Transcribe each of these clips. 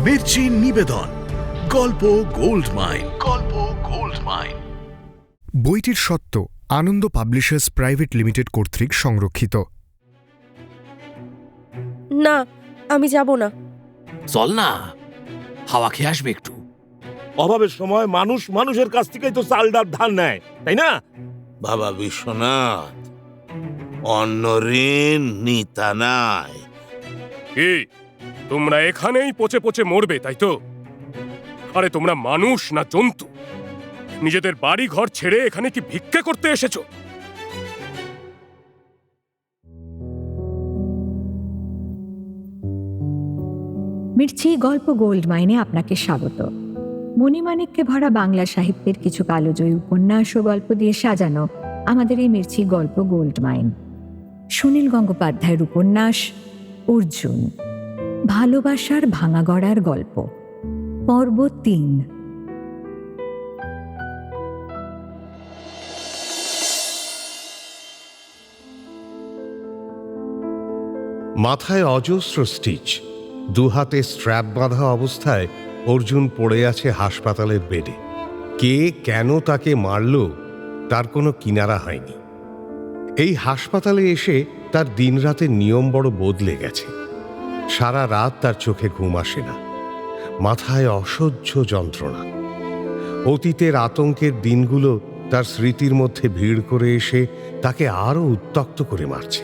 মির্চি নিবেদন গল্প gold mine. গল্প গোল্ড মাইন। বইটির সত্ত্ব আনন্দ পাবলিশার্স প্রাইভেট লিমিটেড কর্তৃক সংরক্ষিত। না, আমি যাব না। চল না, হাওয়া খেয়ে আসবে একটু। অভাবের সময় মানুষ মানুষের কাছ থেকেই তো চাল ডাল ধার নেয়, তাই না? বাবা বিশ্বনাথ, অন্য ঋণ নিতা নাই। কি তোমরা এখানেই পচে পচে মরবে, তাই তো? আরে তোমরা মানুষ না জন্তু? নিজেদের বাড়ি ঘর ছেড়ে এখানে কি ভিক্ষে করতে এসেছো? মির্চি গল্প গোল্ড মাইনে আপনাকে স্বাগত। মণিমাণিক্যে ভরা বাংলা সাহিত্যের কিছু কালোজয়ী উপন্যাস ও গল্প দিয়ে সাজানো আমাদের এই মির্চি গল্প গোল্ড মাইন। সুনীল গঙ্গোপাধ্যায়ের উপন্যাস অর্জুন, ভালোবাসার ভাঙাগড়ার গল্প, পর্ব ৩। মাথায় অজস্র স্টিচ, দুহাতে স্ট্র্যাপ বাঁধা অবস্থায় অর্জুন পড়ে আছে হাসপাতালের বেডে। কে কেন তাকে মারল তার কোনো কিনারা হয়নি। এই হাসপাতালে এসে তার দিনরাতের নিয়ম বড় বদলে গেছে। সারা রাত তার চোখে ঘুম আসে না, মাথায় অসহ্য যন্ত্রণা। অতীতের আতঙ্কের দিনগুলো তার স্মৃতির মধ্যে ভিড় করে এসে তাকে আরও উত্তক্ত করে মারছে।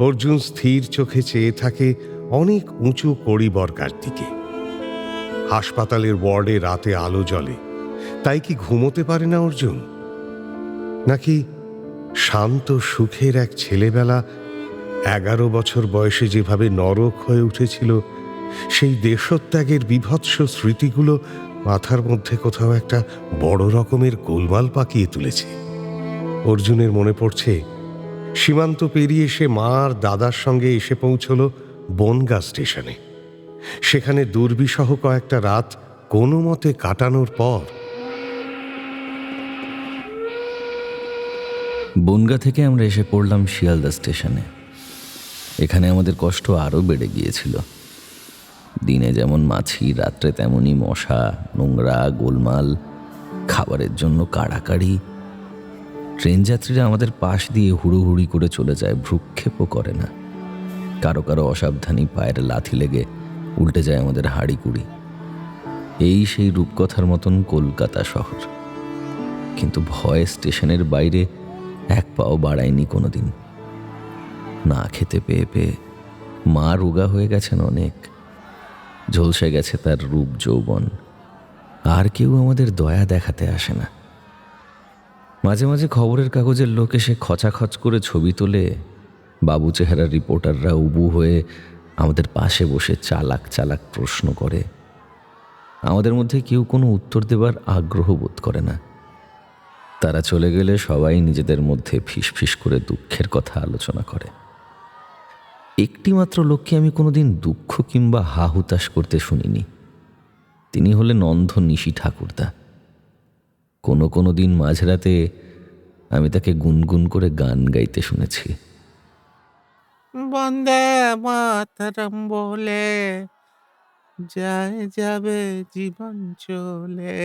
অর্জুন স্থির চোখে চেয়ে থাকে অনেক উঁচু কড়িবর্গার দিকে। হাসপাতালের ওয়ার্ডে রাতে আলো জ্বলে, তাই কি ঘুমোতে পারে না অর্জুন? নাকি শান্ত সুখের এক ছেলেবেলা 11 বছর বয়সে যেভাবে নরক হয়ে উঠেছিল, সেই দেশত্যাগের বিভৎস স্মৃতিগুলো মাথার মধ্যে কোথাও একটা বড় রকমের গোলমাল পাকিয়ে তুলেছে। অর্জুনের মনে পড়ছে সীমান্ত পেরিয়ে সে মা আর দাদার সঙ্গে এসে পৌঁছল বনগাঁ স্টেশনে। সেখানে দুর্বিষহ কয়েকটা রাত কোনো মতে কাটানোর পর বনগাঁ থেকে আমরা এসে পড়লাম শিয়ালদা স্টেশনে। এখানে আমাদের কষ্ট আরও বেড়ে গিয়েছিল। দিনে যেমন মাছি, রাত্রে তেমনই মশা, নোংরা, গোলমাল, খাবারের জন্য কাড়াকাড়ি। ট্রেন যাত্রীরা আমাদের পাশ দিয়ে হুড়োহুড়ি করে চলে যায়, ভ্রুক্ষেপও করে না। কারো কারো অসাবধানী পায়ের লাথি লেগে উল্টে যায় আমাদের হাঁড়িকুড়ি। এই সেই রূপকথার মতন কলকাতা শহর। কিন্তু ভয় স্টেশনের বাইরে এক পাও বাড়ায়নি কোনোদিন। না খেতে পেয়ে পেয়ে মা রোগা হয়ে গেছেন অনেক, ঝলসে গেছে তার রূপ যৌবন। আর কেউ আমাদের দয়া দেখাতে আসে না। মাঝে মাঝে খবরের কাগজের লোক এসে খচাখচ করে ছবি তোলে। বাবু চেহারার রিপোর্টাররা উবু হয়ে আমাদের পাশে বসে চালাক চালাক প্রশ্ন করে। আমাদের মধ্যে কেউ কোনো উত্তর দেবার আগ্রহ বোধ করে না। তারা চলে গেলে সবাই নিজেদের মধ্যে ফিসফিস করে দুঃখের কথা আলোচনা করে। একটিমাত্র লোককে আমি কোনোদিন দুঃখ কিংবা হা হুতাশ করতে শুনিনি। তিনি হলেন অন্ধ নিশি ঠাকুরদা। কোনো দিন মাঝরাতে আমি তাকে গুনগুন করে গান গাইতে শুনেছি। বন্দে মাতরম বলে যায় যাবে জীবন চলে,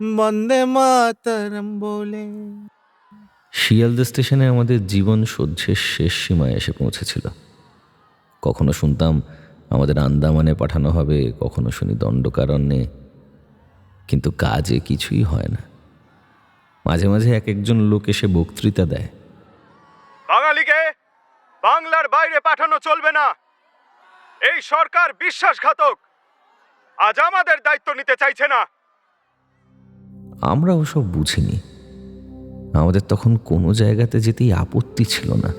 বন্দে মাতরম বলে। শিয়ালদা স্টেশনে আমাদের জীবন সহ্যের শেষ সীমায় এসে পৌঁছেছিল। কখনো শুনতাম আমাদের আন্দামানে পাঠানো হবে, কখনো শুনি দণ্ডকারণ্যে, কিন্তু কাজে কিছুই হয় না। মাঝে মাঝে এক একজন লোক এসে বক্তৃতা দেয়। বাঙালিকে বাংলার বাইরে পাঠানো চলবে না, এই সরকার বিশ্বাসঘাতক, আজ আমাদের দায়িত্ব নিতে চাইছে না। আমরা ওসব বুঝিনি। আমাদের তখন কোনো জায়গাতে যেতেই আপত্তি ছিল না।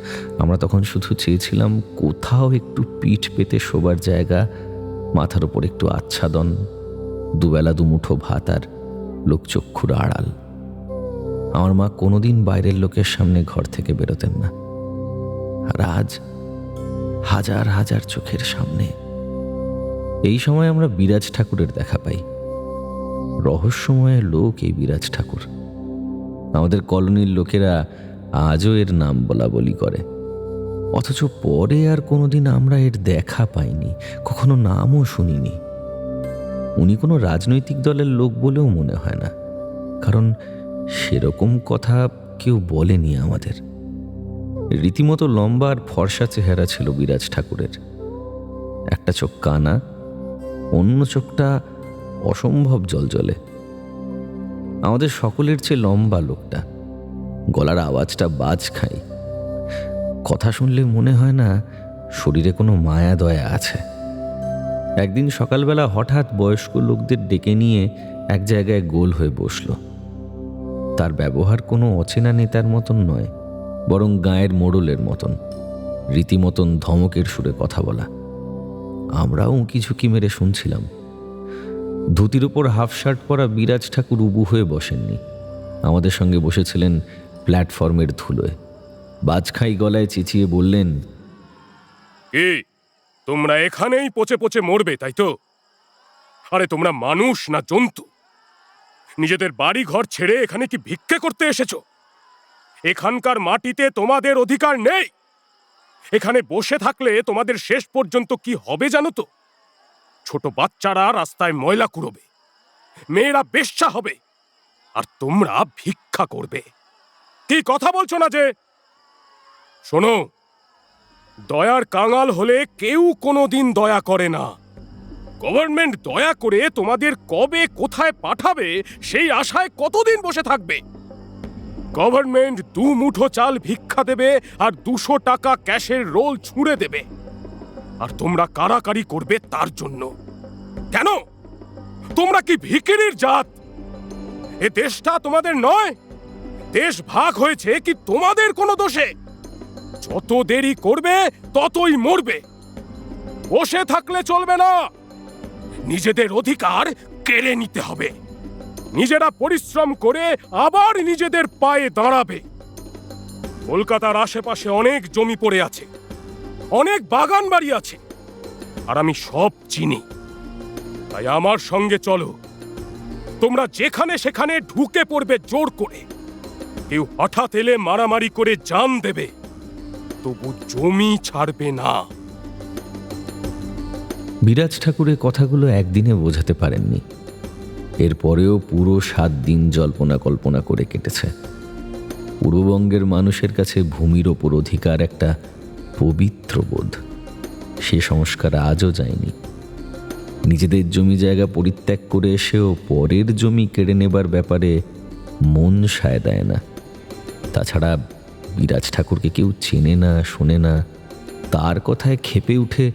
আমরা তখন শুধু চেয়েছিলাম কোথাও একটু পিঠ পেতে শোবার জায়গা, মাথার ওপর একটু আচ্ছাদন, দুবেলা দুমুঠো ভাত আর লোকচক্ষুর আড়াল। আমার মা কোনোদিন বাইরের লোকের সামনে ঘর থেকে বেরোতেন না। আর আজ হাজার হাজার চোখের সামনে এই সময় আমরা বিরাজ ঠাকুরের দেখা পাই। রহস্যময় লোক এই বিরাজ ঠাকুর। আমাদের কলোনির লোকেরা আজও এর নাম বলা বলি করে। অথচ পরে আর কোনোদিন আমরা এর দেখা পাইনি, কখনো নামও শুনিনি। উনি কোনো রাজনৈতিক দলের লোক বলেও মনে হয় না, কারণ সেরকম কথা কেউ বলেনি আমাদের। রীতিমতো লম্বা আর ফর্সা চেহারা ছিল বিরাজ ঠাকুরের। একটা চোখ কানা, অন্য চোখটা অসম্ভব জলজলে। আমাদের সকলের চেয়ে লম্বা লোকটা, গলার আওয়াজটা বাজ খাই। কথা শুনলে মনে হয় না শরীরে কোনো মায়া দয়া আছে। একদিন সকালবেলা হঠাৎ বয়স্ক লোকদের ডেকে নিয়ে এক জায়গায় গোল হয়ে বসল। তার ব্যবহার কোনো অচেনা নেতার মতন নয়, বরং গায়ের মোড়লের মতন, রীতিমতন ধমকের সুরে কথা বলা। আমরাও উঁকি ঝুঁকি মেরে শুনছিলাম। ধুতির ওপর হাফ শার্ট পরা বিরাজ ঠাকুর উবু হয়ে বসেননি, আমাদের সঙ্গে বসেছিলেন প্ল্যাটফর্মের ধুলোয়। বাজখাই গলায় চেঁচিয়ে বললেন, কি তোমরা এখানেই পচে পচে মরবে, তাই তো? আরে তোমরা মানুষ না জন্তু? নিজেদের বাড়ি ঘর ছেড়ে এখানে কি ভিক্ষে করতে এসেছো? এখানকার মাটিতে তোমাদের অধিকার নেই। এখানে বসে থাকলে তোমাদের শেষ পর্যন্ত কি হবে জানো তো? ছোট বাচ্চারা রাস্তায় ময়লা কুড়োবে, মেয়েরা বেশ্যা হবে, আর তোমরা ভিক্ষা করবে। কি কথা বলছো না যে? শোনো, দয়ার কাঙাল হলে কেউ কোনোদিন দয়া করে না। গভর্নমেন্ট দয়া করে তোমাদের কবে কোথায় পাঠাবে সেই আশায় কতদিন বসে থাকবে? গভর্নমেন্ট 2 মুঠো চাল ভিক্ষা দেবে আর 200 টাকা ক্যাশের রোল ছুঁড়ে দেবে, আর তোমরা কারাকারি করবে তার জন্য। কেন? তোমরা কি ভিখিরির জাত? এ দেশটা তোমাদের নয়? দেশ ভাগ হয়েছে কি তোমাদের কোনো দোষে? যত দেরি করবে ততই মরবে। বসে থাকলে চলবে না, নিজেদের অধিকার কেড়ে নিতে হবে। নিজেরা পরিশ্রম করে আবার নিজেদের পায়ে দাঁড়াবে। কলকাতার আশেপাশে অনেক জমি পড়ে আছে, অনেক বাগান বাড়ি আছে, আর আমি সব চিনি। তাই আমার সঙ্গে চলো। তোমরা যেখানে সেখানে ঢুকে পড়বে জোর করে। কেউ হঠাৎ এলে মারামারি করে জান দেবে, তবু জমি ছাড়বে না। বিরাজ ঠাকুরের কথাগুলো একদিনে বোঝাতে পারেননি। এরপরেও পুরো 7 দিন জল্পনা কল্পনা করে কেটেছে। পূর্ববঙ্গের মানুষের কাছে ভূমির ওপর অধিকার একটা পবিত্র বোধ, সে সংস্কার আজও যায়নি। নিজেদের জমি জায়গা পরিত্যাগ করে এসেও পরের জমি কেড়ে নেবার ব্যাপারে মন সায় দেয় না। তাছাড়া বিরাজ ঠাকুরকে কেউ চেনে না, শোনে না। তার কথায় ক্ষেপে উঠে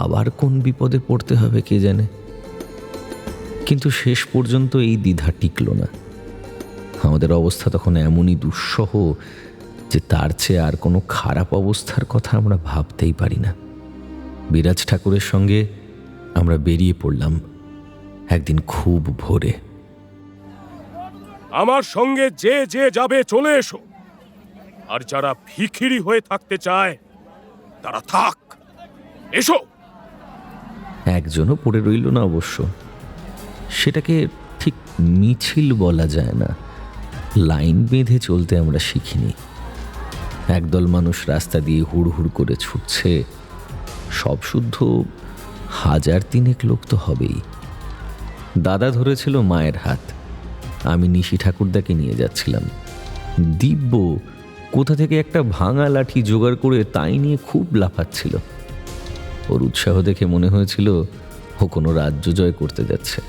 আবার কোন বিপদে পড়তে হবে কে জানে। কিন্তু শেষ পর্যন্ত এই দ্বিধা টিকল না। আমাদের অবস্থা তখন এমনই দুঃসহ যে তার চেয়ে আর কোনো খারাপ অবস্থার কথা আমরা ভাবতেই পারি না। বিরাজ ঠাকুরের সঙ্গে আমরা বেরিয়ে পড়লাম একদিন খুব ভোরে। আমার সঙ্গে যে যে যাবে চলে এসো, আর যারা ভিখিরি হয়ে থাকতে চায় তারা থাক। এসো। একজনও পড়ে রইল না অবশ্য। সেটাকে ঠিক মিছিল বলা যায় না, লাইন বেঁধে চলতে আমরা শিখিনি। একদল মানুষ রাস্তা দিয়ে হুড় হুড় করে ছুটছে, সব শুদ্ধ 1000-3 লোক তো হবেই। দাদা ধরেছিল মায়ের হাত, আমি নিশি ঠাকুরদাকে নিয়ে যাচ্ছিলাম। দিব্য কোথা থেকে একটা ভাঙা লাঠি জোগাড় করে তাই নিয়ে খুব লাফাচ্ছিল। ওর উৎসাহ দেখে মনে হয়েছিল ও কোনো রাজ্য জয় করতে যাচ্ছে।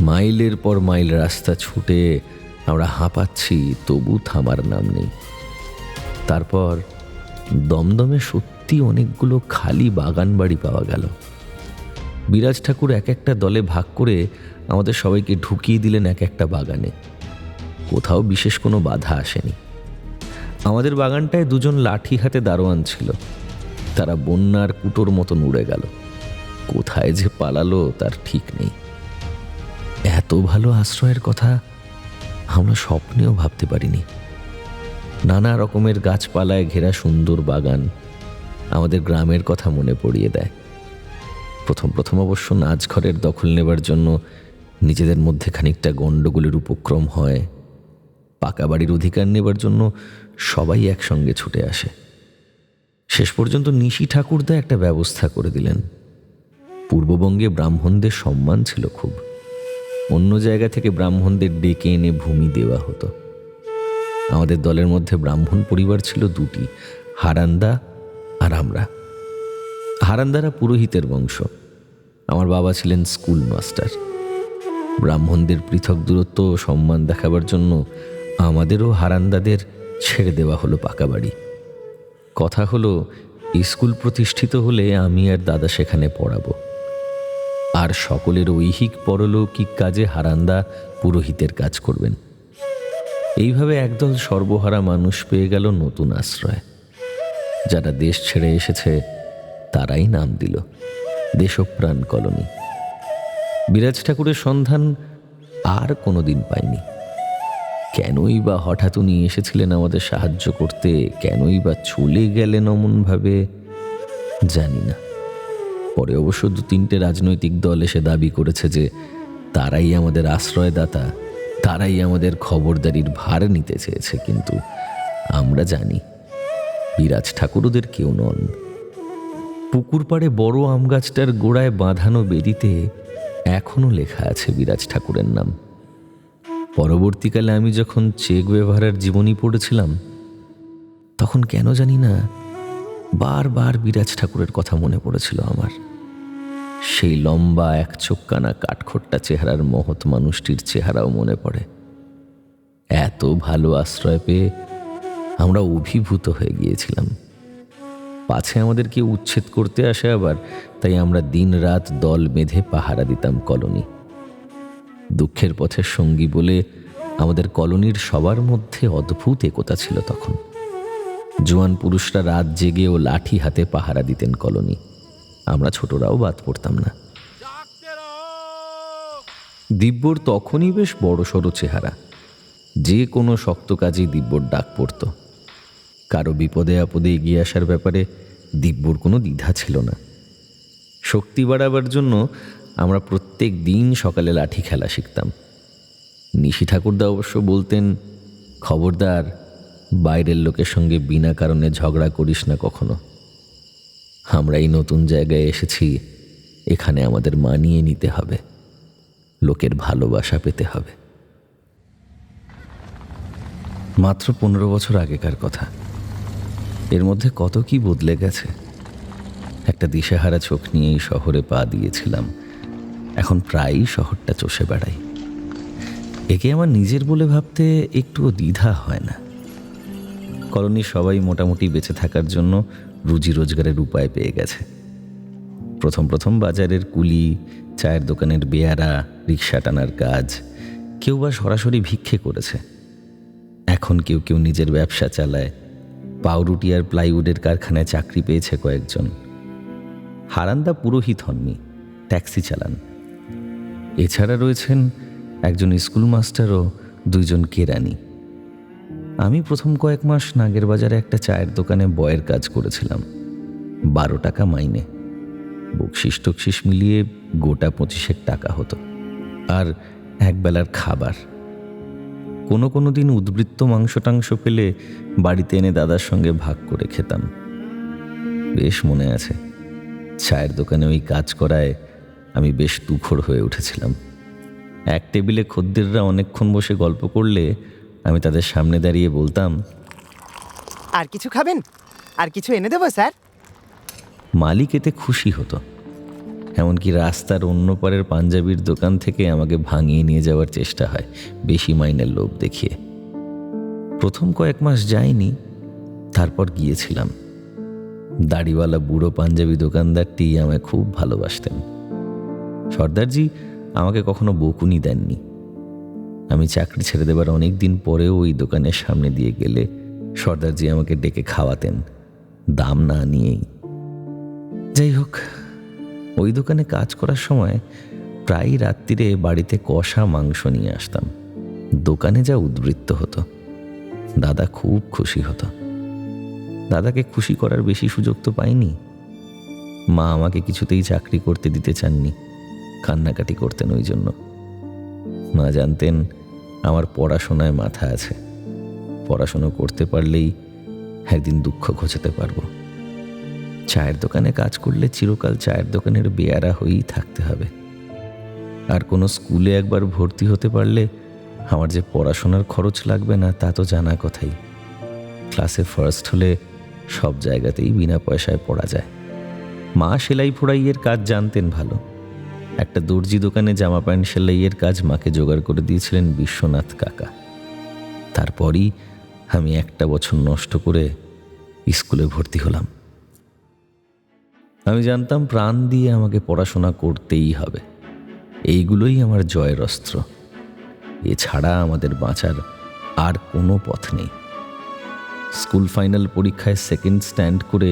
মাইলের পর মাইল রাস্তা ছুটে আমরা হাঁপাচ্ছি, তবু থামার নাম নেই। তারপর দমদমে সত্যি অনেকগুলো খালি বাগান বাড়ি পাওয়া গেল। বিরাজ ঠাকুর এক একটা দলে ভাগ করে আমাদের সবাইকে ঢুকিয়ে দিলেন এক একটা বাগানে। কোথাও বিশেষ কোনো বাধা আসেনি। আমাদের বাগানটায় 2জন লাঠি হাতে দারোয়ান ছিল। তারা বন্যার কুটোর মতন উড়ে গেল। কোথায় যে পালালো তার ঠিক নেই। এত ভালো আশ্রয়ের কথা আমরা স্বপ্নেও ভাবতে পারিনি। নানা রকমের গাছপালায় ঘেরা সুন্দর বাগান আমাদের গ্রামের কথা মনে পড়িয়ে দেয়। প্রথম প্রথম অবশ্য নাচঘরের দখল নেবার জন্য নিজেদের মধ্যে খানিকটা গণ্ডগোলের উপক্রম হয়। পাকা বাড়ির অধিকার নেবার জন্য সবাই একসঙ্গে ছুটে আসে। শেষ পর্যন্ত নিশি ঠাকুরদা একটা ব্যবস্থা করে দিলেন। পূর্ববঙ্গে ব্রাহ্মণদের সম্মান ছিল খুব। অন্য জায়গা থেকে ব্রাহ্মণদের ডেকে এনে ভূমি দেওয়া হতো। আমাদের দলের মধ্যে ব্রাহ্মণ পরিবার ছিল দুটি, হারান্দা আর আমরা। হারান্দারা পুরোহিতের বংশ, আমার বাবা ছিলেন স্কুল মাস্টার। ব্রাহ্মণদের পৃথক দূরত্ব ও সম্মান দেখাবার জন্য আমাদেরও হারান্দাদের ছেড়ে দেওয়া হলো পাকা বাড়ি। কথা হলো স্কুল প্রতিষ্ঠিত হলে আমি আর দাদা সেখানে পড়াবো, আর সকলের ঐহিক পরলৌকিক কাজে হারান্দা পুরোহিতের কাজ করবেন। এইভাবে একদল সর্বহারা মানুষ পেয়ে গেল নতুন আশ্রয়। যারা দেশ ছেড়ে এসেছে তারাই নাম দিল দেশপ্রাণ কলোনি। বিরাজ ঠাকুরের সন্ধান আর কোনোদিন পাইনি। কেনই বা হঠাৎ উনি এসেছিলেন আমাদের সাহায্য করতে, কেনই বা চলে গেলেন অমনভাবে, জানি না। পরে অবশ্য 2-3টে রাজনৈতিক দল এসে দাবি করেছে যে তারাই আমাদের আশ্রয়দাতা, তারাই আমাদের খবরদারির ভার নিতে চেয়েছে, কিন্তু আমরা জানি বিরাজ ঠাকুর ওদের কেউ নন। পুকুর পাড়ে বড় আম গাছটার গোড়ায় বাঁধানো বেদিতে এখনো লেখা আছে বিরাজ ঠাকুরের নাম। পরবর্তীকালে আমি যখন চে গুয়েভারার জীবনী পড়েছিলাম, তখন কেন জানি না বারবার বিরাজ ঠাকুরের কথা মনে পড়েছিল আমার। সেই লম্বা এক চোখকানা কাঠখোট্টা চেহারার মহৎ মানুষটির চেহারাও মনে পড়ে। এত ভালো আশ্রয় পেয়ে আমরা অভিভূত হয়ে গিয়েছিলাম। পাছে আমাদেরকে উচ্ছেদ করতে আসে আবার, তাই আমরা দিন রাত দল বেঁধে পাহারা দিতাম কলোনি। দুঃখের পথের সঙ্গী বলে আমাদের কলোনির সবার মধ্যে অদ্ভুত একতা ছিল তখন। জোয়ান পুরুষরা রাত জেগে ও লাঠি হাতে পাহারা দিতেন কলোনি। আমরা ছোটরাও বাদ পড়তাম না। দিব্যর তখনই বেশ বড়সড় চেহারা। যে কোনো শক্ত কাজেই দিব্যর ডাক পড়ত। কারো বিপদে আপদে এগিয়ে আসার ব্যাপারে দিব্যর কোনো দ্বিধা ছিল না। শক্তি বাড়াবার জন্য আমরা প্রত্যেক দিন সকালে লাঠি খেলা শিখতাম। নিশি ঠাকুরদা অবশ্য বলতেন, খবরদার বাইরের লোকের সঙ্গে বিনা কারণে ঝগড়া করিস না কখনো। আমরা এই নতুন জায়গায় এসেছি, এখানে আমাদের মানিয়ে নিতে হবে, লোকের ভালোবাসা পেতে হবে। মাত্র 15 বছর আগেকার কথা। এর মধ্যে কত কি বদলে গেছে। একটা দিশেহারা চোখ নিয়ে এই শহরে পা দিয়েছিলাম, এখন প্রায়ই শহরটা চষে বেড়াই। একে আমার নিজের বলে ভাবতে একটুও দ্বিধা হয় না। কলোনির সবাই মোটামুটি বেঁচে থাকার জন্য রুজি রোজগারের উপায় পেয়ে গেছে। প্রথম প্রথম বাজারের কুলি, চায়ের দোকানের বেয়ারা, রিক্সা টানার কাজ, কেউ বা সরাসরি ভিক্ষে করেছে। এখন কেউ কেউ নিজের ব্যবসা চালায়। পাউরুটি আর প্লাইউডের কারখানায় চাকরি পেয়েছে কয়েকজন। হারান্দা পুরোহিত হননি, ট্যাক্সি চালান। এছাড়া রয়েছেন একজন স্কুল মাস্টার ও 2 জন কেরানি। আমি প্রথম কয়েক মাস নাগের বাজারে একটা চায়ের দোকানে বয়ের কাজ করেছিলাম। 12 টাকা মাইনে, বকশিস টকশিস মিলিয়ে গোটা 25 টাকা হতো, আর একবেলার খাবার। কোনো দিন উদ্বৃত্ত মাংস টাংস পেলে বাড়িতে এনে দাদার সঙ্গে ভাগ করে খেতাম। বেশ মনে আছে, চায়ের দোকানে ওই কাজ করায় আমি বেশ তুখোড় হয়ে উঠেছিলাম। এক টেবিলে খদ্দেররা অনেকক্ষণ বসে গল্প করলে আমি তাদের সামনে দাঁড়িয়ে বলতাম, আর কিছু খাবেন? আর কিছু এনে দেবো স্যার? মালিক এতে খুশি হতো। এমনকি রাস্তার অন্য পারের পাঞ্জাবির দোকান থেকে আমাকে ভাঙিয়ে নিয়ে যাওয়ার চেষ্টা হয় বেশি মাইনের লোভ দেখিয়ে। প্রথম কয়েক মাস যায়নি, তারপর গিয়েছিলাম। দাড়িওয়ালা বুড়ো পাঞ্জাবি দোকানদারটি আমায় খুব ভালোবাসতেন। সর্দারজি আমাকে কখনো বকুনি দেননি। আমি চাকরি ছেড়ে দেবার অনেক দিন পরেও ওই দোকানের সামনে দিয়ে গেলে সর্দারজি আমাকে ডেকে খাওয়াতেন, দাম না নিয়েই। যাই হোক, ওই দোকানে কাজ করার সময় প্রায় রাত্রিরে বাড়িতে কষা মাংস নিয়ে আসতাম। দোকানে যা উদ্বৃত্ত হতো, দাদা খুব খুশি হতো। দাদাকে খুশি করার বেশি সুযোগ তো পাইনি। মা আমাকে কিছুতেই চাকরি করতে দিতে চাননি, কান্নাকাটি করতেন ওই জন্য। মা জানতেন আমার পড়াশোনায় মাথা আছে, পড়াশুনো করতে পারলেই একদিন দুঃখ ঘোচাতে পারবো। চায়ের দোকানে কাজ করলে চিরকাল চায়ের দোকানের বেয়ারা হয়েই থাকতে হবে। আর কোনো স্কুলে একবার ভর্তি হতে পারলে আমার যে পড়াশোনার খরচ লাগবে না তা তো জানা কথাই। ক্লাসে ফার্স্ট হলে সব জায়গাতেই বিনা পয়সায় পড়া যায়। মা সেলাই ফোড়াইয়ের কাজ জানতেন ভালো। একটা দর্জি দোকানে জামা প্যান্ট সেলাইয়ের কাজ মাকে জোগাড় করে দিয়েছিলেন বিশ্বনাথ কাকা। তারপরই আমি একটা বছর নষ্ট করে স্কুলে ভর্তি হলাম। আমি জানতাম প্রাণ দিয়ে আমাকে পড়াশোনা করতেই হবে, এইগুলোই আমার জয়ের অস্ত্র। এছাড়া আমাদের বাঁচার আর কোনো পথ নেই। স্কুল ফাইনাল পরীক্ষায় সেকেন্ড স্ট্যান্ড করে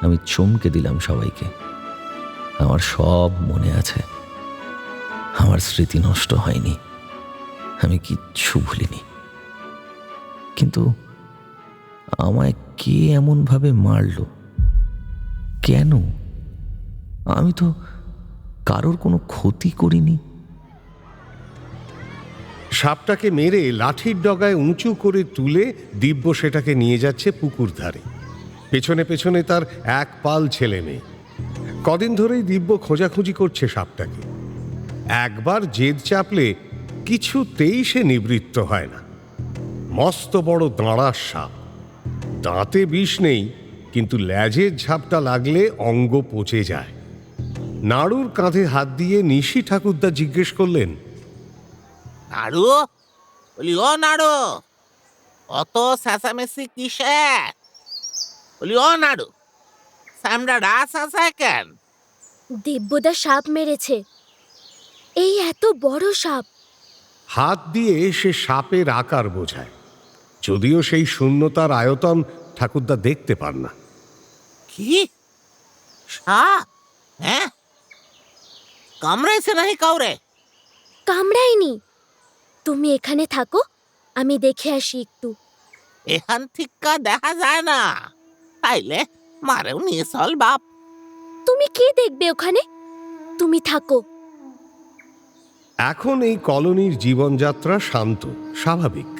আমি চমকে দিলাম সবাইকে। আমার সব মনে আছে, আমার স্মৃতি নষ্ট হয়নি, আমি কিচ্ছু ভুলিনি। কিন্তু আমায় কে এমনভাবে মারল? কেন? আমি তো কারোর কোনো ক্ষতি করিনি। সাপটাকে মেরে লাঠির ডগায় উঁচু করে তুলে দিব্য সেটাকে নিয়ে যাচ্ছে পুকুর ধারে। পেছনে পেছনে তার এক পাল ছেলে মেয়ে। কদিন ধরেই দিব্য খোঁজাখুঁজি করছে সাপটাকে। একবার জেদ চাপলে কিছুতেই সে নিবৃত্ত হয় না। মস্ত বড় দাঁড়ার সাপ, দাঁতে বিষ নেই, কিন্তু ল্যাজের ঝাপটা লাগলে অঙ্গ পচে যায়। নাড়ুর কাঁধে হাত দিয়ে নিশি ঠাকুরদা জিজ্ঞেস করলেন, নাড়ু, বলি ও নাড়ু, অত চেঁচামেচি কিসের? বলি ও নাড়ু, সামরা রাস আছে কেন? দিব্যদা সাপ মেরেছে, এই এত বড় সাপ। হাত দিয়ে সে সাপের আকার বোঝায়, যদিও সেই শূন্যতার আয়তন ঠাকুরদা দেখতে পান না। কি সাপ? হ্যাঁ, কামড়াইছে নাকি কাউরে? কামড়ায়নি, তুমি এখানে থাকো, আমি দেখে আসি একটু। এখান থেকে দেখা যায় না, তাইলে মারেও নিয়ে চল বাপ। তুমি কি দেখবে ওখানে, তুমি থাকো। এখন এই কলোনির জীবনযাত্রা শান্ত, স্বাভাবিক।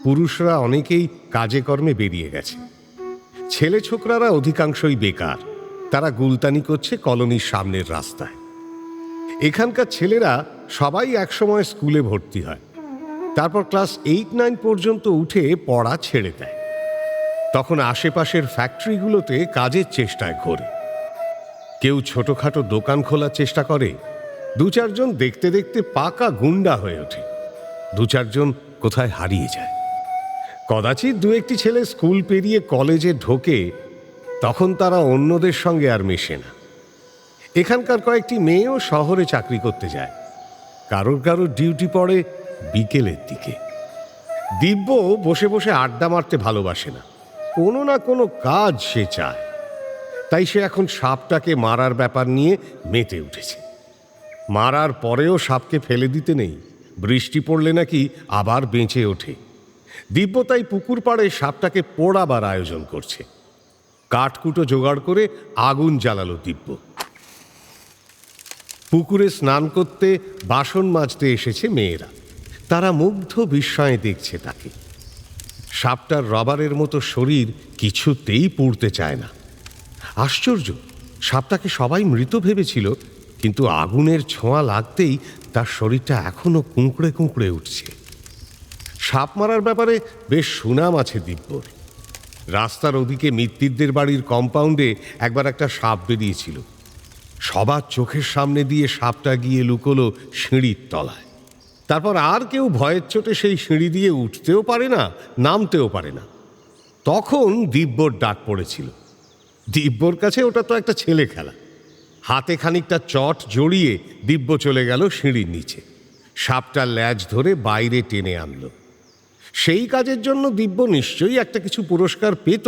পুরুষরা অনেকেই কাজে কর্মে বেরিয়ে গেছে, ছেলে ছোকরারা অধিকাংশই বেকার। তারা গুলতানি করছে কলোনির সামনের রাস্তায়। এখানকার ছেলেরা সবাই একসময় স্কুলে ভর্তি হয়, তারপর ক্লাস 8-9 পর্যন্ত উঠে পড়া ছেড়ে দেয়। তখন আশেপাশের ফ্যাক্টরিগুলোতে কাজের চেষ্টায় ঘোরে। কেউ ছোটখাটো দোকান খোলার চেষ্টা করে। 2-4 দেখতে দেখতে পাকা গুন্ডা হয়ে ওঠে। 2-4 কোথায় হারিয়ে যায়। কদাচিৎ 2-1টি ছেলে স্কুল পেরিয়ে কলেজে ঢোকে, তখন তারা অন্যদের সঙ্গে আর মেশে না। এখানকার কয়েকটি মেয়েও শহরে চাকরি করতে যায়। কারোর কারোর ডিউটি পড়ে বিকেলের দিকে। দিব্য বসে বসে আড্ডা মারতে ভালোবাসে না, কোনো না কোনো কাজ সে চায়। তাই সে এখন সাপটাকে মারার ব্যাপার নিয়ে মেতে উঠেছে। মারার পরেও সাপকে ফেলে দিতে নেই, বৃষ্টি পড়লে নাকি আবার বেঁচে ওঠে। দিব্য তাই পুকুর পাড়ে সাপটাকে পোড়াবার আয়োজন করছে। কাঠকুটো জোগাড় করে আগুন জ্বালালো দিব্য। পুকুরে স্নান করতে, বাসন মাজতে এসেছে মেয়েরা। তারা মুগ্ধ বিস্ময়ে দেখছে তাকে। সাপটার রবারের মতো শরীর কিছুতেই পুড়তে চায় না। আশ্চর্য, সাপটাকে সবাই মৃত ভেবেছিল, কিন্তু আগুনের ছোঁয়া লাগতেই তার শরীরটা এখনো কুঁকড়ে কুঁকড়ে উঠছে। সাপ মারার ব্যাপারে বেশ সুনাম আছে দিব্যর। রাস্তার ওদিকে মিত্তিরদের বাড়ির কম্পাউন্ডে একবার একটা সাপ বেরিয়েছিল। সবার চোখের সামনে দিয়ে সাপটা গিয়ে লুকোলো সিঁড়ির তলায়। তারপর আর কেউ ভয়ের চোটে সেই সিঁড়ি দিয়ে উঠতেও পারে না, নামতেও পারে না। তখন দিব্যর ডাক পড়েছিল। দিব্যর কাছে ওটা তো একটা ছেলে খেলা। হাতে খানিকটা চট জড়িয়ে দিব্য চলে গেল সিঁড়ির নিচে। সাপটার ল্যাজ ধরে বাইরে টেনে আনলো। সেই কাজের জন্য দিব্য নিশ্চয়ই একটা কিছু পুরস্কার পেত,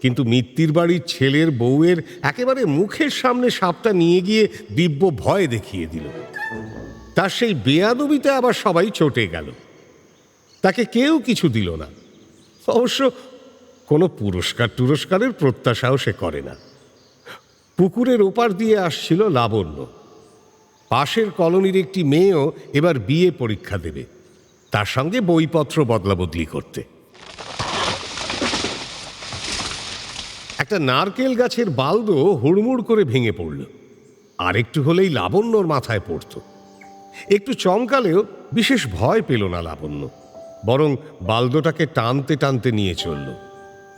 কিন্তু মিত্তির বাড়ির ছেলের বউয়ের একেবারে মুখের সামনে সাপটা নিয়ে গিয়ে দিব্য ভয় দেখিয়ে দিল। তার সেই বেয়াদবিতে আবার সবাই চটে গেল। তাকে কেউ কিছু দিল না। অবশ্য কোনো পুরস্কারের প্রত্যাশাও সে করে না। পুকুরের ওপার দিয়ে আসছিল লাবণ্য। পাশের কলোনির একটি মেয়েও এবার বিএ পরীক্ষা দেবে, তার সঙ্গে বইপত্র বদলাবদলি করতে। একটা নারকেল গাছের বালদো হুড়মুড় করে ভেঙে পড়ল। আর একটু হলেই লাবণ্যর মাথায় পড়ত। একটু চমকালেও বিশেষ ভয় পেল না লাবণ্য, বরং বালদোটাকে টানতে টানতে নিয়ে চলল।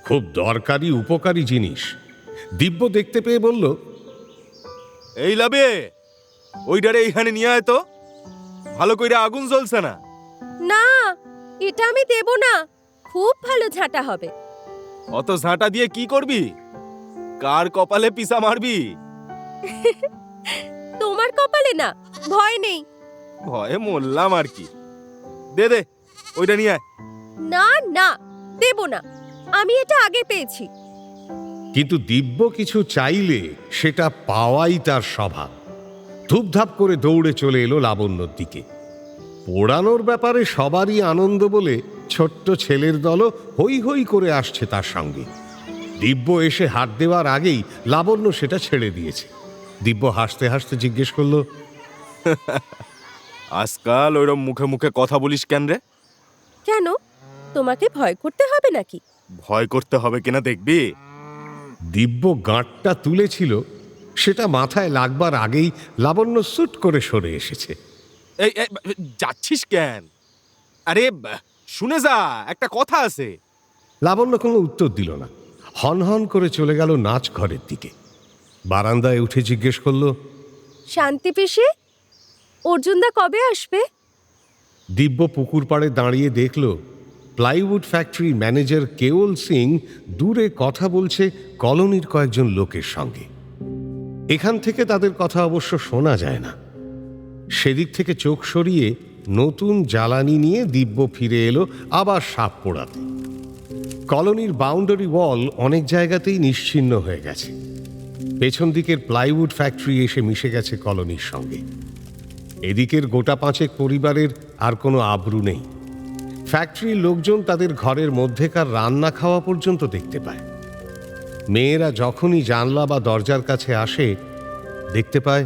খুব দরকারি উপকারী জিনিস। দিব্য দেখতে পেয়ে বলল, এই লাবে ওইটারে এইখানে নিয়ে আয় তো, ভালো কইরা আগুন জ্বলছে না। না, এটা আমি দেব না। খুব ভালো ঝাঁটা হবে। অত ঝাঁটা দিয়ে কি করবি? কার কপালে পিসা মারবি? তোমার কপালে না, ভয় নেই। ভয়ে মরলাম আর কি। দে দে ওইটা নিয়ে আয়। না না, দেব না। আমি এটা আগে পেয়েছি। কিন্তু দিব্য কিছু চাইলে সেটা পাওয়াই তার স্বভাব। ধূপধাপ করে দৌড়ে চলে এলো লাবণ্যর দিকে। পোড়ানোর ব্যাপারে সবারই আনন্দ বলে ছোট্ট ছেলের দলও হই হই করে আসছে তার সঙ্গে। দিব্য এসে হাত দেওয়ার আগেই লাবণ্য সেটা ছেড়ে দিয়েছে। দিব্য হাসতে হাসতে জিজ্ঞেস করলো, আজকাল ওইরকম মুখে মুখে কথা বলিস কেন রে? কেন, তোমাকে ভয় করতে হবে নাকি? ভয় করতে হবে কিনা দেখবি। দিব্য গাঁটটা তুলেছিল, সেটা মাথায় লাগবার আগেই লাবণ্য সুট করে সরে এসেছে। এই যাচ্ছিস কেন? আরে শুনে যা, একটা কথা আছে। লাবণ্য কোনো উত্তর দিল না, হনহন করে চলে গেল নাচ ঘরের দিকে। বারান্দায় উঠে জিজ্ঞেস করলো, শান্তি পিসে, অর্জুনদা কবে আসবে? দিব্য পুকুর পাড়ে দাঁড়িয়ে দেখল প্লাইউড ফ্যাক্টরির ম্যানেজার কেওল সিং দূরে কথা বলছে কলোনির কয়েকজন লোকের সঙ্গে। এখান থেকে তাদের কথা অবশ্য শোনা যায় না। সেদিক থেকে চোখ সরিয়ে নতুন জ্বালানি নিয়ে দিব্য ফিরে এলো আবার সাপ পোড়াতে। কলোনির বাউন্ডারি ওয়াল অনেক জায়গাতেই নিশ্চিহ্ন হয়ে গেছে। পেছন দিকের প্লাইউড ফ্যাক্টরি এসে মিশে গেছে কলোনির সঙ্গে। এদিকের গোটা পাঁচেক পরিবারের আর কোনো আবরু নেই। ফ্যাক্টরির লোকজন তাদের ঘরের মধ্যেকার রান্না খাওয়া পর্যন্ত দেখতে পায়। মেয়েরা যখনই জানলা বা দরজার কাছে আসে, দেখতে পায়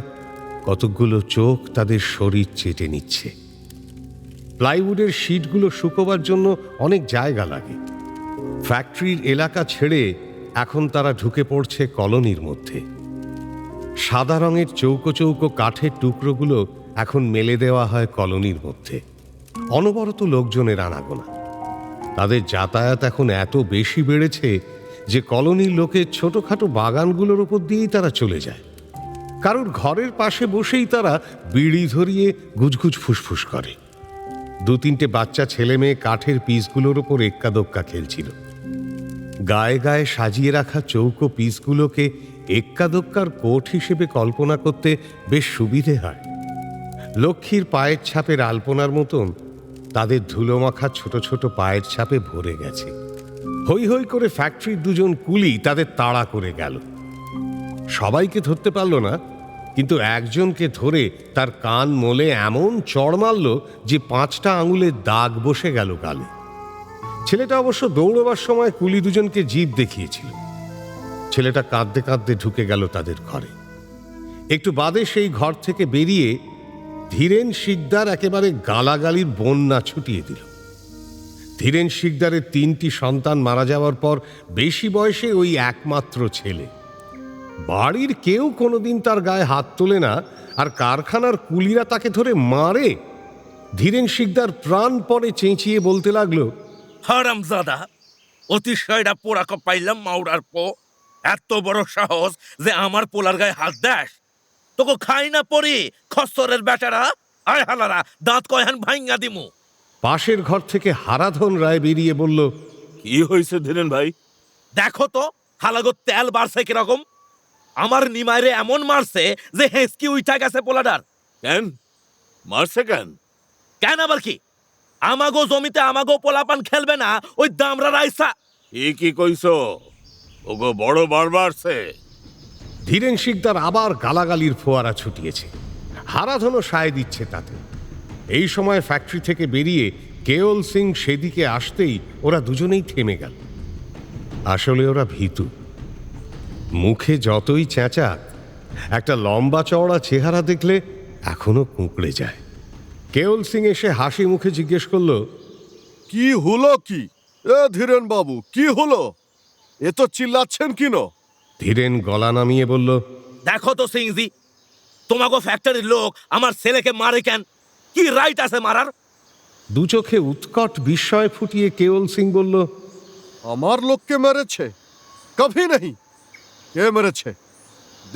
কতকগুলো চোখ তাদের শরীর চেটে নিচ্ছে। প্লাইউডের শীটগুলো শুকোবার জন্য অনেক জায়গা লাগে। ফ্যাক্টরির এলাকা ছেড়ে এখন তারা ঢুকে পড়ছে কলোনির মধ্যে। সাদা রঙের চৌকো চৌকো কাঠের টুকরোগুলো এখন মেলে দেওয়া হয় কলোনির মধ্যে। অনবরত লোকজনের আনাগোনা। তাদের যাতায়াত এখন এত বেশি বেড়েছে যে কলোনির লোকের ছোটখাটো বাগানগুলোর উপর দিয়েই তারা চলে যায়। কারোর ঘরের পাশে বসেই তারা বিড়ি ধরিয়ে গুজগুজ ফুসফুস করে। দু তিনটে বাচ্চা ছেলে মেয়ে কাঠের পিসগুলোর ওপর এক্কা দোক্কা খেলছিল। গায়ে গায়ে সাজিয়ে রাখা চৌকো পিসগুলোকে এক্কা দোক্কার কোট হিসেবে কল্পনা করতে বেশ সুবিধে হয়। লক্ষ্মীর পায়ের ছাপের আলপনার মতন তাদের ধুলোমাখা ছোট ছোট পায়ের ছাপে ভরে গেছে। হই হই করে ফ্যাক্টরির দুজন কুলি তাদের তাড়া করে গেল। সবাইকে ধরতে পারল না, কিন্তু একজনকে ধরে তার কান মোলে এমন চড় মারল যে 5টা আঙুলের দাগ বসে গেল গালে। ছেলেটা অবশ্য দৌড়বার সময় কুলি দুজনকে জিভ দেখিয়েছিল। ছেলেটা কাঁদতে কাঁদতে ঢুকে গেল তাদের ঘরে। একটু বাদে সেই ঘর থেকে বেরিয়ে ধীরেন শিকদার একেবারে গালাগালির বন্যা ছুটিয়ে দিল। ধীরেন শিকদারের 3টি সন্তান মারা যাওয়ার পর বেশি বয়সে ওই একমাত্র ছেলে। বাড়ির কেউ কোনোদিন তার গায়ে হাত তোলে না, আর কারখানার কুলিরা তাকে ধরে মারে। ধীরেন শিকদার প্রাণপণে চেঁচিয়ে বলতে লাগলো, হারামজাদা, অতিশয়টা পোড়া পাইলাম মাউরার পো। এত বড় সাহস যে আমার পোলার গায়ে হাত দেশ! তোকে খাই না পড়ি খসরের বেচারা। আয় হালারা, দাঁত কয়হান ভাইঙ্গা দিমু। পাশের ঘর থেকে হারাধন রায় বেরিয়ে বলল, কি হয়েছে ধীরেন ভাই? দেখো তো হালাগো তেল বাড়ছে কিরকম। আমার নিমাইরে এমন মারছে যে হেসকি উইঠা গেছে পোলাডার। কেন মারছে? কেন আবার কি? আমাগো জমিতে আমাগো পোলাপান খেলবে না ওই দামরা রাইসা। কি কইছো? ওগো বড় বাড়বাড়ছে। ধীরেন শিকদার আবার গালাগালির ফোয়ারা ছুটিয়েছে। হারাধনও সায় দিচ্ছে তাতে। এই সময় ফ্যাক্টরি থেকে বেরিয়ে কেওল সিং সেদিকে আসতেই ওরা দুজনেই থেমে গেল। আসলে ওরা ভীতু। মুখে যতই চেঁচাক, একটা লম্বা চওড়া চেহারা দেখলে এখনো কুঁকড়ে যায়। কেওল সিং এসে হাসি মুখে জিজ্ঞেস করলো, কি হলো কি? এ ধীরেন বাবু, কি হলো? এ তো চিল্লাচ্ছেন কিনো? ধীরেন গলা নামিয়ে বলল, দেখো তো সিংজি, তোমাকে ফ্যাক্টরির লোক আমার ছেলেকে মারে কেন? কি রাইট আছে মারার? দু চোখে উৎকট বিস্ময় ফুটিয়ে কেওল সিং বলল, আমার লোককে মেরেছে? কভি नहीं। কে মেরেছে?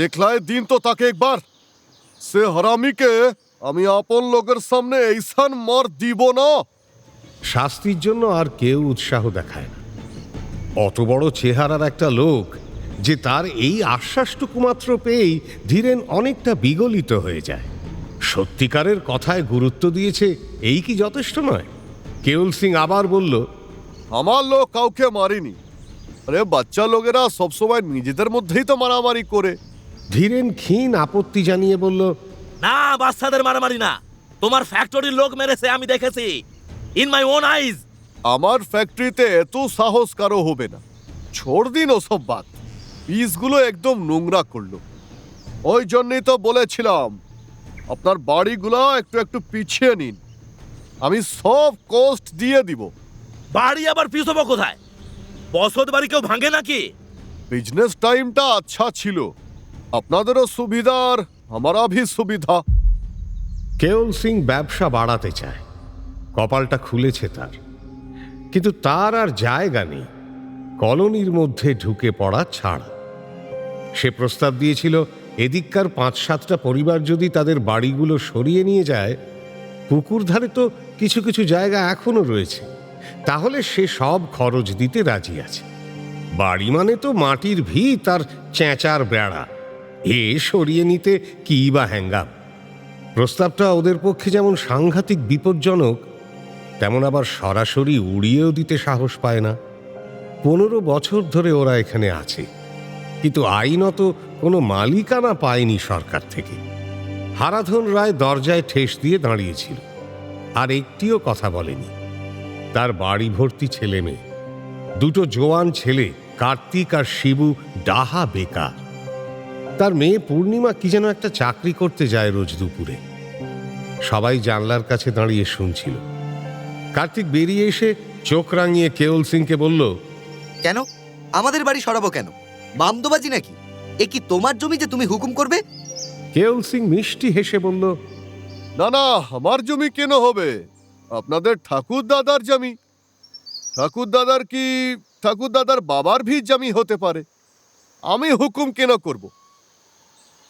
দেখলায় দিন তো তাকে একবার। সে হারামিকে আমি আপন লোকের সামনে এইসান মার দিব না। শাস্তির জন্য আর কেউ উৎসাহ দেখায় না। অত বড় চেহারার একটা লোক যে তার এই আশ্বাসটুকু মাত্র পেয়েই ধীরেন অনেকটা বিগলিত হয়ে যায়। সত্যিকারের কথায় গুরুত্ব দিয়েছে, এই কি যথেষ্ট নয়? কেওল সিং আবার বলল, আমার লোক কাউকে মারিনি। আরে বাচ্চা লোকেরা সবসময় নিজেদের মধ্যেই তো মারামারি করে। ধীরেন ক্ষীণ আপত্তি জানিয়ে বলল, না, বাচ্চাদের মারামারি না, তোমার ফ্যাক্টরির লোক মেরেছে, আমি দেখেছি ইন মাই ওন আইজ। আমার ফ্যাক্টরিতে এত সাহস কারো হবে না। ছোড় দিন ওসব বাত। পিসগুলো একদম নোংরা করলো। ওই জন্যই তো বলেছিলাম আপনার বাড়িগুলো একটু একটু পিছিয়ে নিন, আমি সব কষ্ট দিয়ে দিব। বাড়ি আবার পিছবো কোথায়? বসত বাড়ি কেউ ভাঙে নাকি? বিজনেস টাইমটা আচ্ছা ছিল, আপনাদেরও সুবিধার আমারা ভি সুবিধা। কেওল সিং ব্যবসা বাড়াতে চায়, কপালটা খুলেছে তার, কিন্তু তার আর জায়গা নেই কলোনির মধ্যে ঢুকে পড়া ছাড়া। সে প্রস্তাব দিয়েছিল, এদিককার ৫-৭টা পরিবার যদি তাদের বাড়িগুলো সরিয়ে নিয়ে যায়, পুকুর ধারে তো কিছু কিছু জায়গা এখনো রয়েছে, তাহলে সে সব খরচ দিতে রাজি আছে। বাড়ি মানে তো মাটির ভিত আর চেঁচার বেড়া, এ সরিয়ে নিতে কি বা হ্যাঙ্গাম। প্রস্তাবটা ওদের পক্ষে যেমন সাংঘাতিক বিপজ্জনক, তেমন আবার সরাসরি উড়িয়েও দিতে সাহস পায় না। 15 বছর ধরে ওরা এখানে আছে, কিন্তু আইনত কোনো মালিকানা পায়নি সরকার থেকে। হারাধন রায় দরজায় ঠেস দিয়ে দাঁড়িয়েছিল, আর একটিও কথা বলেনি। তার বাড়ি ভর্তি ছেলে মেয়ে, 2 জোয়ান ছেলে, কার্তিক আর শিবু ডাহা বেকার। তার মেয়ে পূর্ণিমা কি যেন একটা চাকরি করতে যায় রোজ দুপুরে। সবাই জানলার কাছে দাঁড়িয়ে শুনছিল। কার্তিক বেরিয়ে এসে চোখ রাঙিয়ে কেওল সিংকে বলল, কেন আমাদের বাড়ি সরাবো কেন? মামদোবাজি নাকি? এ কি তোমার জমি যে তুমি হুকুম করবে? কেওল সিং মিষ্টি হেসে বলল, না না, আমার জমি কেন হবে? আপনাদের ঠাকুর দাদার জমি। ঠাকুর দাদার কি ঠাকুর দাদার বাবার ভি জমি হতে পারে, আমি হুকুম কেন করব?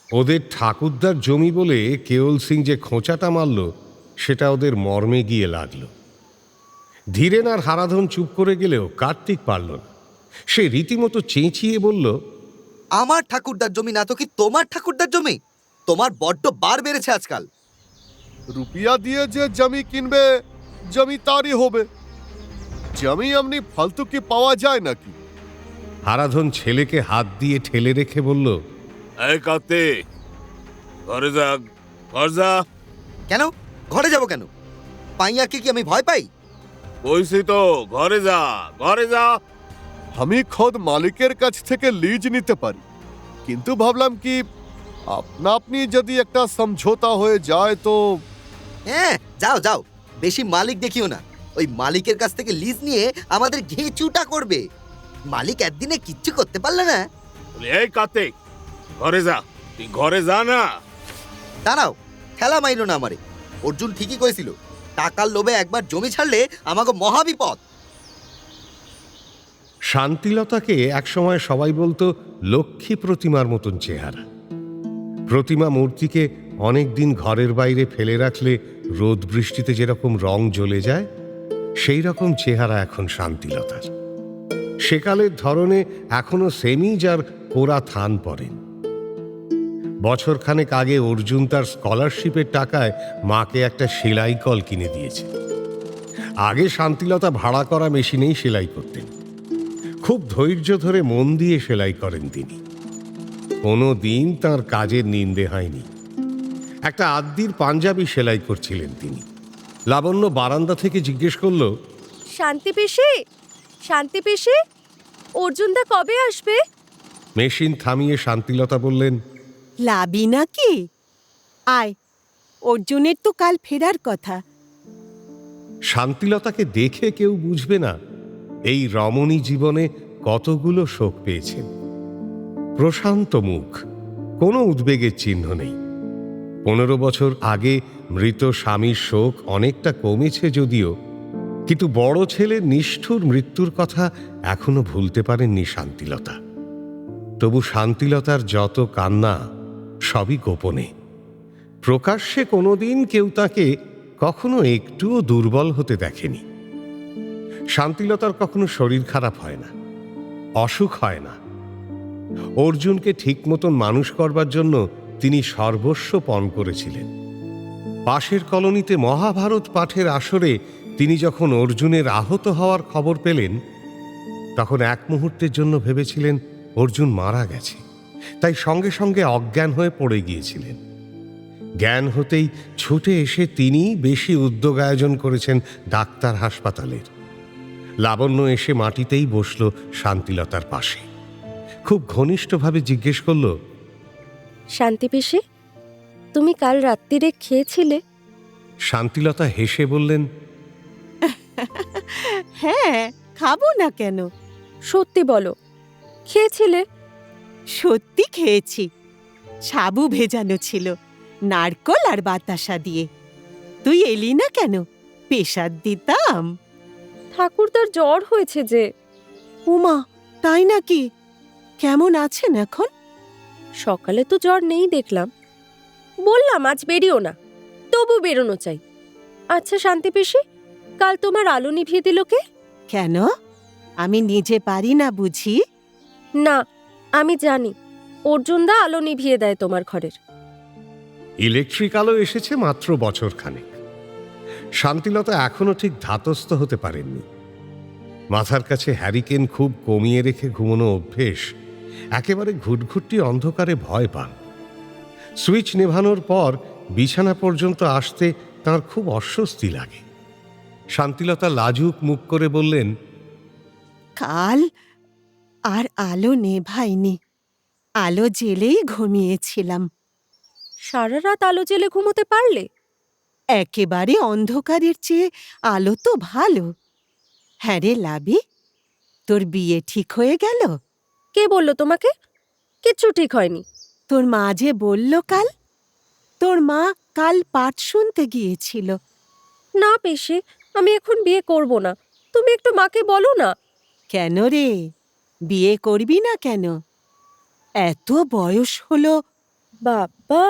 ওদের ঠাকুরদার জমি বলে কেওল সিং যে খোঁচাটা মারল, সেটা ওদের মর্মে গিয়ে লাগলো। ধীরেন আর হারাধন চুপ করে গেলেও কার্তিক পারল না। সে রীতিমতো চেঁচিয়ে বলল, আমার ঠাকুরদার জমি না তো কি তোমার ঠাকুরদার জমি? তোমার বড্ড বার বেড়েছে আজকাল। রুপিয়া দিয়ে যে জমি কিনবে, জমি তারই হবে। জমি এমনি ফালতু কি পাওয়া যায় নাকি? হারাধন ছেলেকে হাত দিয়ে ঠেলে রেখে বলল, এই কার্তিক, ঘরে যা, ঘর যা। কেন ঘরে যাব কেন? পাইয়াকে কি আমি ভয় পাই? কইছি তো, ঘরে যা, ঘরে যা। আমি খোদ মালিকের কাছ থেকে লিজ নিতে পারি, কিন্তু ভাবলাম কি আপনা আপনি যদি একটা সমঝোতা হয়ে যায় তো। হ্যাঁ যাও যাও, বেশি মালিক দেখিও না। ওই মালিকের কাছ থেকে লিজ নিয়ে আমাদের ঘেঁচুটা করবে। মালিক একদিনে কিচ্ছু করতে পারলে না। এই কার্তিক, ঘরে যা, তুই ঘরে যা না। দাঁড়াও, ঠেলা মাইলো না আমারে। অর্জুন ঠিকই কইছিল, টাকার লোভে একবার জমি ছাড়লে আমাকে মহাবিপদ। শান্তিলতাকে একসময় সবাই বলতো লক্ষ্মী প্রতিমার মতন চেহারা। প্রতিমা মূর্তিকে অনেক দিন ঘরের বাইরে ফেলে রাখলে রোদ বৃষ্টিতে যেরকম রং জ্বলে যায়, সেই রকম চেহারা এখন শান্তিলতার। সেকালের ধরনে এখনো সেমিজ আর কোরা থান পরেন। বছরখানেক আগে অর্জুন তার স্কলারশিপের টাকায় মাকে একটা সেলাই কল কিনে দিয়েছে। আগে শান্তিলতা ভাড়া করা মেশিনেই সেলাই করতেন। খুব ধৈর্য ধরে মন দিয়ে সেলাই করেন তিনি। কোনো দিন তাঁর কাজের নিন্দে হয়নি। একটা আদ্যির পাঞ্জাবি সেলাই করছিলেন তিনি। লাবণ্য বারান্দা থেকে জিজ্ঞেস করল, শান্তি পিসি, শান্তি পিসি, অর্জুনদা কবে আসবে? মেশিন থামিয়ে শান্তিলতা বললেন, লাবি নাকি? আয়, অর্জুনের তো কাল ফেরার কথা। শান্তিলতাকে দেখে কেউ বুঝবে না এই রমণী জীবনে কতগুলো শোক পেয়েছেন। প্রশান্ত মুখ, কোনো উদ্বেগের চিহ্ন নেই। 15 বছর আগে মৃত স্বামীর শোক অনেকটা কমেছে যদিও, কিন্তু বড় ছেলের নিষ্ঠুর মৃত্যুর কথা এখনো ভুলতে পারেননি শান্তিলতা। তবু শান্তিলতার যত কান্না সবই গোপনে। প্রকাশ্যে কোনোদিন কেউ তাকে কখনো একটুও দুর্বল হতে দেখেনি। শান্তিলতার কখনো শরীর খারাপ হয় না, অসুখ হয় না। অর্জুনকে ঠিক মতন মানুষ করবার জন্য তিনি সর্বস্ব পণ করেছিলেন। পাশের কলোনিতে মহাভারত পাঠের আসরে তিনি যখন অর্জুনের আহত হওয়ার খবর পেলেন, তখন এক মুহূর্তের জন্য ভেবেছিলেন অর্জুন মারা গেছে, তাই সঙ্গে সঙ্গে অজ্ঞান হয়ে পড়ে গিয়েছিলেন। জ্ঞান হতেই ছুটে এসে তিনি বেশি উদ্যোগ আয়োজন করেছেন ডাক্তার হাসপাতালের। লাবণ্য এসে মাটিতেই বসল শান্তিলতার পাশে। খুব ঘনিষ্ঠভাবে জিজ্ঞেস করল, শান্তি পিসি, তুমি কাল রাত্রিরে খেয়েছিলে? শান্তিলতা হেসে বললেন, হ্যাঁ, খাবো না কেন? সত্যি বলো, খেয়েছিলে? সত্যি খেয়েছি। সাবু ভেজানো ছিল, নারকল আর বাতাসা দিয়ে। তুই এলি না কেন? পেশাদ দিতাম। ঠাকুরদার জ্বর হয়েছে যে। উমা, তাই নাকি? কেমন আছেন এখন? সকালে তো জ্বর নেই দেখলাম। বললাম আজ বেরিও না, তবু বেরোনো চাই। আচ্ছা শান্তি পিসি, কাল তোমার আলো নিভিয়ে দিল কে? কেন? আমি নিজে পারি না বুঝি? না, আমি জানি অর্জুনদা আলো নিভিয়ে দেয় তোমার ঘরের। ইলেকট্রিক আলো এসেছে মাত্র বছরখানেক। শান্তিলতা এখনো ঠিক ধাতস্থ হতে পারেননি। মাথার কাছে হ্যারিকেন খুব কমিয়ে রেখে ঘুমানো অভ্যেস, একেবারে ঘুটঘুটি অন্ধকারে ভয় পান। সুইচ নেভানোর পর বিছানা পর্যন্ত আসতে তার খুব অস্বস্তি লাগে। শান্তিলতা লাজুক মুখ করে বললেন, কাল আর আলো নেভাইনি, আলো জেলেই ঘুমিয়েছিলাম। সারা রাত আলো জেলে ঘুমোতে পারলে? একেবারে অন্ধকারের চেয়ে আলো তো ভালো। হ্যাঁ রে লাবি, তোর বিয়ে ঠিক হয়ে গেল? কে বলল তোমাকে? কিচ্ছু ঠিক হয়নি। তোর মা যে বলল কাল। তোর মা কাল পাঠ শুনতে গিয়েছিল। না পিসি, আমি এখন বিয়ে করব না। তুমি একটু মাকে বলো না। কেন রে, বিয়ে করবি না কেন? এত বয়স হলো। বাবা,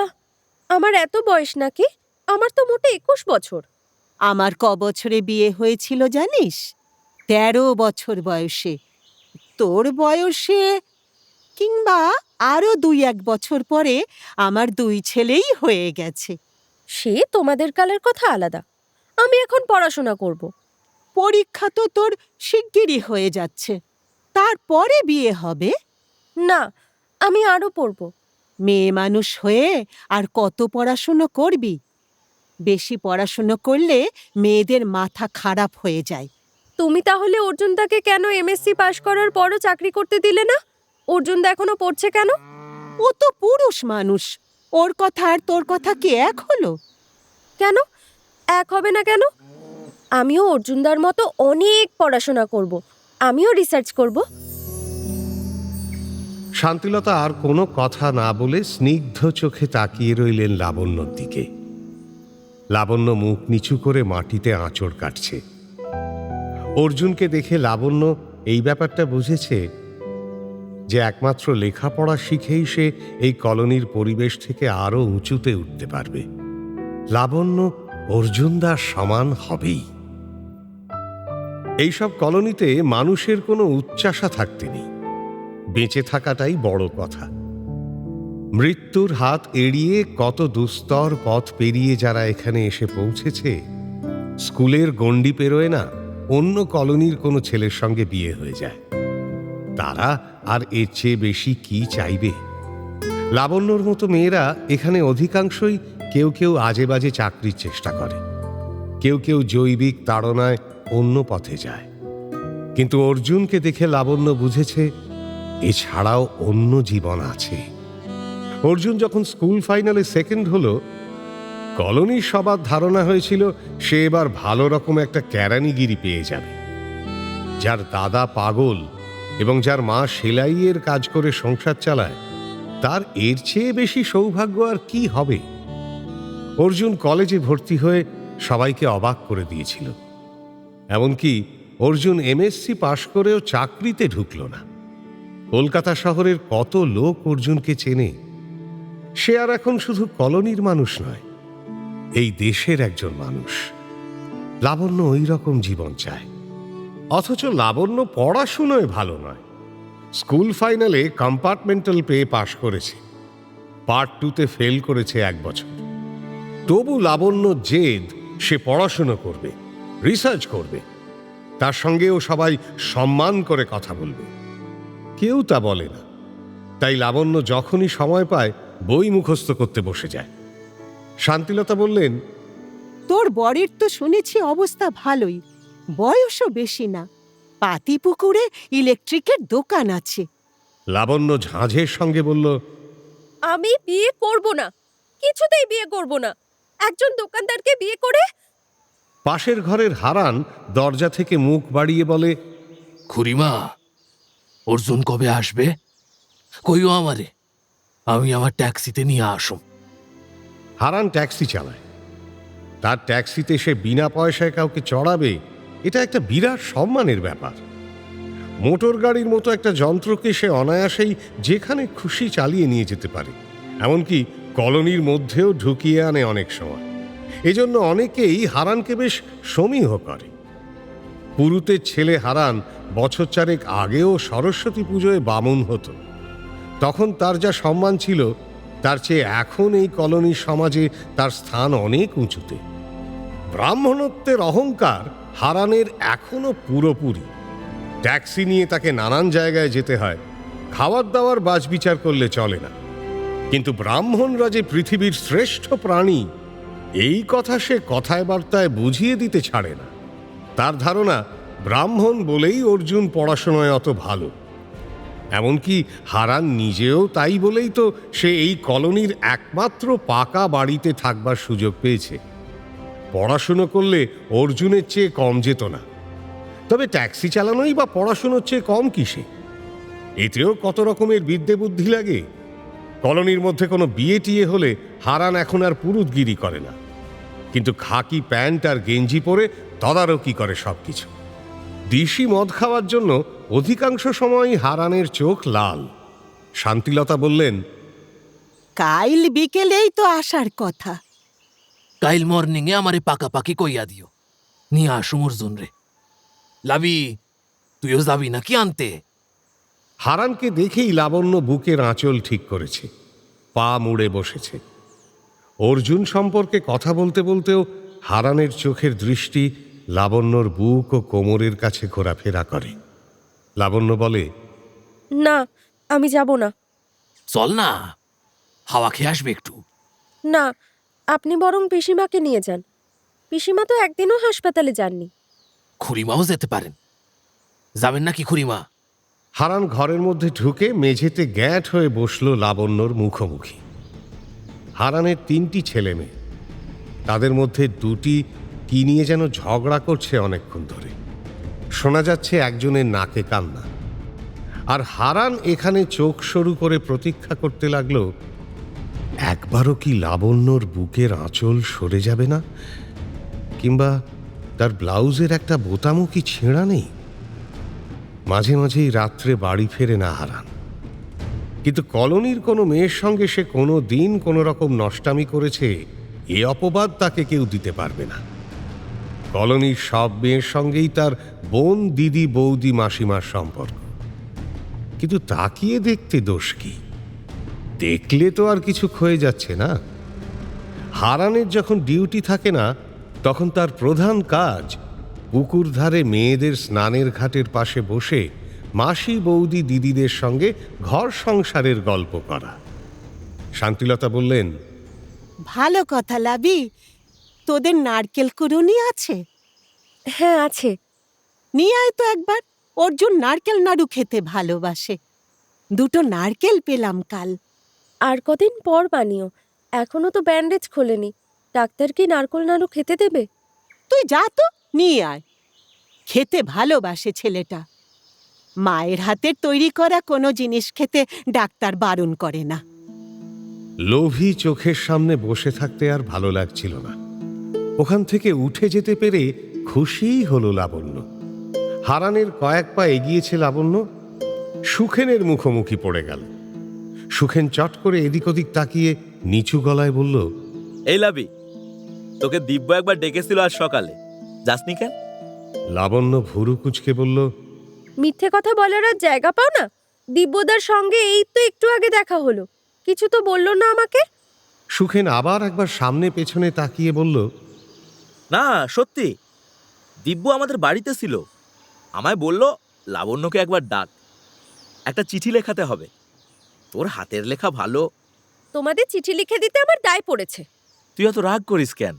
আমার এত বয়স নাকি? আমার তো মোটে 21 বছর। আমার ক বছরে বিয়ে হয়েছিল জানিস? 13 বছর বয়সে। তোর বয়সে কিংবা আরো 2-1 বছর পরে আমার 2 ছেলেই হয়ে গেছে। সে তোমাদের কালের কথা আলাদা। আমি এখন পড়াশোনা করব। পরীক্ষা তো তোর শিগগিরই হয়ে যাচ্ছে, তারপরে বিয়ে হবে? না, আমি আরো পড়ব। মেয়ে মানুষ হয়ে আর কত পড়াশুনো করবি? বেশি পড়াশুনো করলে মেয়েদের মাথা খারাপ হয়ে যায়। তুমি তাহলে অর্জুনদাকে কেন এমএসসি পাশ করার পরও চাকরি করতে দিলে না? অর্জুনদা এখনো পড়ছে কেন? ও তো পুরুষ মানুষ, ওর কথা আর তোর কথা কি এক হলো? কেন এক হবে না কেন? আমিও অর্জুনদার মতো অনেক পড়াশোনা করব, আমিও রিসার্চ করব। শান্তিলতা আর কোনো কথা না বলে স্নিগ্ধ চোখে তাকিয়ে রইলেন লাবণ্যর দিকে। লাবণ্য মুখ নিচু করে মাটিতে আঁচড় কাটছে। অর্জুনকে দেখে লাবণ্য এই ব্যাপারটা বুঝেছে যে একমাত্র লেখাপড়া শিখেই সে এই কলোনির পরিবেশ থেকে আরো উঁচুতে উঠতে পারবে। লাবণ্য অর্জুনদার সমান হবেই। এইসব কলোনিতে মানুষের কোনো উচ্চাশা থাকতে নেই, বেঁচে থাকাটাই বড় কথা। মৃত্যুর হাত এড়িয়ে কত দুস্তর পথ পেরিয়ে যারা এখানে এসে পৌঁছেছে, স্কুলের গণ্ডি পেরোয় না অন্য কলোনির কোনো ছেলের সঙ্গে বিয়ে হয়ে যায়। তারা আর এর চেয়ে বেশি কি চাইবে? লাবণ্যর মতো মেয়েরা এখানে অধিকাংশই কেউ কেউ আজে বাজে চাকরির চেষ্টা করে, কেউ কেউ জৈবিক তাড়নায় অন্য পথে যায়। কিন্তু অর্জুনকে দেখে লাবণ্য বুঝেছে এছাড়াও অন্য জীবন আছে। অর্জুন যখন স্কুল ফাইনালে সেকেন্ড হলো, কলোনির সবার ধারণা হয়েছিল সে এবার ভালো রকম একটা ক্যারানিগিরি পেয়ে যাবে। যার দাদা পাগল এবং যার মা সেলাইয়ের কাজ করে সংসার চালায়, তার এর চেয়ে বেশি সৌভাগ্য আর কি হবে? অর্জুন কলেজে ভর্তি হয়ে সবাইকে অবাক করে দিয়েছিল। এমনকি অর্জুন এমএসসি পাশ করেও চাকরিতে ঢুকল না। কলকাতা শহরের কত লোক অর্জুনকে চেনে। সে আর এখন শুধু কলোনির মানুষ নয়, এই দেশের একজন মানুষ। লাবণ্য ওই রকম জীবন চায়। অথচ লাবণ্য পড়াশুনোয় ভালো নয়। স্কুল ফাইনালে কম্পার্টমেন্টাল পেয়ে পাশ করেছে, পার্ট 2-তে ফেল করেছে 1 বছর। তবু লাবণ্য জেদ, সে পড়াশুনো করবে, রিসার্চ করবে, তার সঙ্গেও সবাই সম্মান করে কথা বলবে। কেউ তা বলে না। তাই লাবণ্য যখনই সময় পায় বই মুখস্থ করতে বসে যায়। শান্তিলতা বললেন, তোর বরের তো শুনেছি অবস্থা ভালোই, বয়সও বেশি না, পাতিপুকুরে ইলেকট্রিকের দোকান আছে। লাবণ্য ঝাঁঝের সঙ্গে বলল, আমি বিয়ে করব না, কিছুতেই বিয়ে করব না। একজন দোকানদারকে বিয়ে করে। পাশের ঘরের হারান দরজা থেকে মুখ বাড়িয়ে বলে, খুড়িমা, অর্জুন কবে আসবে? কইও আমারে, আমি আমার ট্যাক্সিতে নিয়ে আসুম। হারান ট্যাক্সি চালায়। তার ট্যাক্সিতে সে বিনা পয়সায় কাউকে চড়াবে, এটা একটা বিরাট সম্মানের ব্যাপার। মোটর গাড়ির মতো একটা যন্ত্রকে সে অনায়াসেই যেখানে খুশি চালিয়ে নিয়ে যেতে পারে, এমনকি কলোনির মধ্যেও ঢুকিয়ে আনে অনেক সময়। এজন্য অনেকেই হারানকে বেশ সমীহ করে। পুরুতের ছেলে হারান বছর 4 আগেও সরস্বতী পুজোয় বামুন হতো। তখন তার যা সম্মান ছিল, তার চেয়ে এখন এই কলোনির সমাজে তার স্থান অনেক উঁচুতে। ব্রাহ্মণত্বের অহংকার হারানের এখনো পুরোপুরি। ট্যাক্সি নিয়ে তাকে নানান জায়গায় যেতে হয়, খাওয়ার দাওয়ার বাছবিচার করলে চলে না। কিন্তু ব্রাহ্মণরা যে পৃথিবীর শ্রেষ্ঠ প্রাণী, এই কথা সে কথায় বার্তায় বুঝিয়ে দিতে ছাড়ে না। তার ধারণা, ব্রাহ্মণ বলেই অর্জুন পড়াশোনায় অত ভালো। এমনকি হারান নিজেও তাই বলেই তো সে এই কলোনির একমাত্র পাকা বাড়িতে থাকবার সুযোগ পেয়েছে। পড়াশুনো করলে অর্জুনের চেয়ে কম যেত না। তবে ট্যাক্সি চালানোই বা পড়াশুনোর চেয়ে কম কিসে? এতেও কত রকমের বিদ্যে বুদ্ধি লাগে। কলোনির মধ্যে কোনো বিয়ে টিয়ে হলে হারান এখন আর পুরুতগিরি করে না, কিন্তু খাকি প্যান্ট আর গেঞ্জি পরে তদারকি করে সবকিছু। দিশি মদ খাওয়ার জন্য অধিকাংশ সময়ই হারানের চোখ লাল। শান্তিলতা বললেন, কাইল বিকেলেই তো আসার কথা। কাইল মর্নিং এ আমারে পাকাপাকি কইয়া দিও, নিয়ে আসুম অর্জুন রে। লাবি, তুইও যাবি নাকি আনতে? হারানকে দেখেই লাবণ্য বুকের আঁচল ঠিক করেছে, পা মুড়ে বসেছে। অর্জুন সম্পর্কে কথা বলতে বলতেও হারানের চোখের দৃষ্টি লাবণ্যর বুক ও কোমরের কাছে ঘোরাফেরা করে। লাবণ্য বলে, না, আমি যাব না। চল না, হাওয়া খেয়ে আসবে একটু। না, আপনি বরং পিসিমাকে নিয়ে যান। পিসিমা তো একদিনও হাসপাতালে যাননি। খুড়িমাও যেতে পারেন, যাবেন নাকি খুড়িমা? হারান ঘরের মধ্যে ঢুকে মেঝেতে গ্যাঁট হয়ে বসল লাবণ্যর মুখোমুখি। হারানের 3টি ছেলে মেয়ে, তাদের মধ্যে 2টি কি নিয়ে যেন ঝগড়া করছে অনেকক্ষণ ধরে। শোনা যাচ্ছে একজনের নাকে কান্না। আর হারান এখানে চোখ সরু করে প্রতীক্ষা করতে লাগলো, একবারও কি লাবণ্যর বুকের আঁচল সরে যাবে না, কিংবা তার ব্লাউজের একটা বোতামও কি ছেঁড়া নেই। মাঝে মাঝেই রাত্রে বাড়ি ফেরে না হারান, কিন্তু কলোনির কোনো মেয়ের সঙ্গে সে কোনো দিন কোনো রকম নষ্টামি করেছে এ অপবাদ তাকে কেউ দিতে পারবে না। কলোনির সব মেয়ের সঙ্গেই তার বোন, দিদি, বৌদি, মাসিমার সম্পর্ক। কিন্তু তাকিয়ে দেখতে দোষ কি? দেখলে তো আর কিছু ক্ষয়ে যাচ্ছে না। হারানের যখন ডিউটি থাকে না, তখন তার প্রধান কাজ পুকুর ধারে মেয়েদের স্নানের ঘাটের পাশে বসে মাসি, বৌদি, দিদিদের সঙ্গে ঘর সংসারের গল্প করা। শান্তিলতা বললেন, ভালো কথা লাবি, তোদের নারকেল কুড়ুনি আছে? হ্যাঁ, আছে। নিয়ে আয় তো একবার, অর্জুন নারকেল নাড়ু খেতে ভালোবাসে। 2টো নারকেল পেলাম কাল। আর কদিন পর বানিও, এখনো তো ব্যান্ডেজ খোলেনি। ডাক্তার কি নারকোল নাড়ু খেতে দেবে? তুই যা তো, নিয়ে আয়। খেতে ভালোবাসে ছেলেটা। মায়ের হাতের তৈরি করা কোনো জিনিস খেতে ডাক্তার বারণ করে না। লোভী চোখের সামনে বসে থাকতে আর ভালো লাগছিল না। ওখান থেকে উঠে যেতে পেরে খুশিই হলো লাবণ্য। হারানের কয়েক পা এগিয়েছে লাবণ্য, সুখেনের মুখোমুখি পড়ে গেল। সুখেন চট করে এদিক ওদিক তাকিয়ে নিচু গলায় বলল, এই লাবি, তোকে দিব্য একবার ডেকেছিল আজ সকালে, যাসনি কেন? লাবণ্য ভুরু কুঁচকে বলল, মিথ্যে কথা বলার আর জায়গা পাও না? দিব্যদার সঙ্গে এই তো একটু আগে দেখা হলো, কিছু তো বললো না আমাকে। সুখেন আবার একবার সামনে পেছনে তাকিয়ে বলল, না সত্যি, দিব্য আমাদের বাড়িতে ছিল, আমায় বলল লাবণ্যকে একবার ডাক, একটা চিঠি লেখাতে হবে, তোর হাতের লেখা ভালো। তোমাদের চিঠি লিখে দিতে আমার দায় পড়েছে। তুই এত রাগ করিস কেন?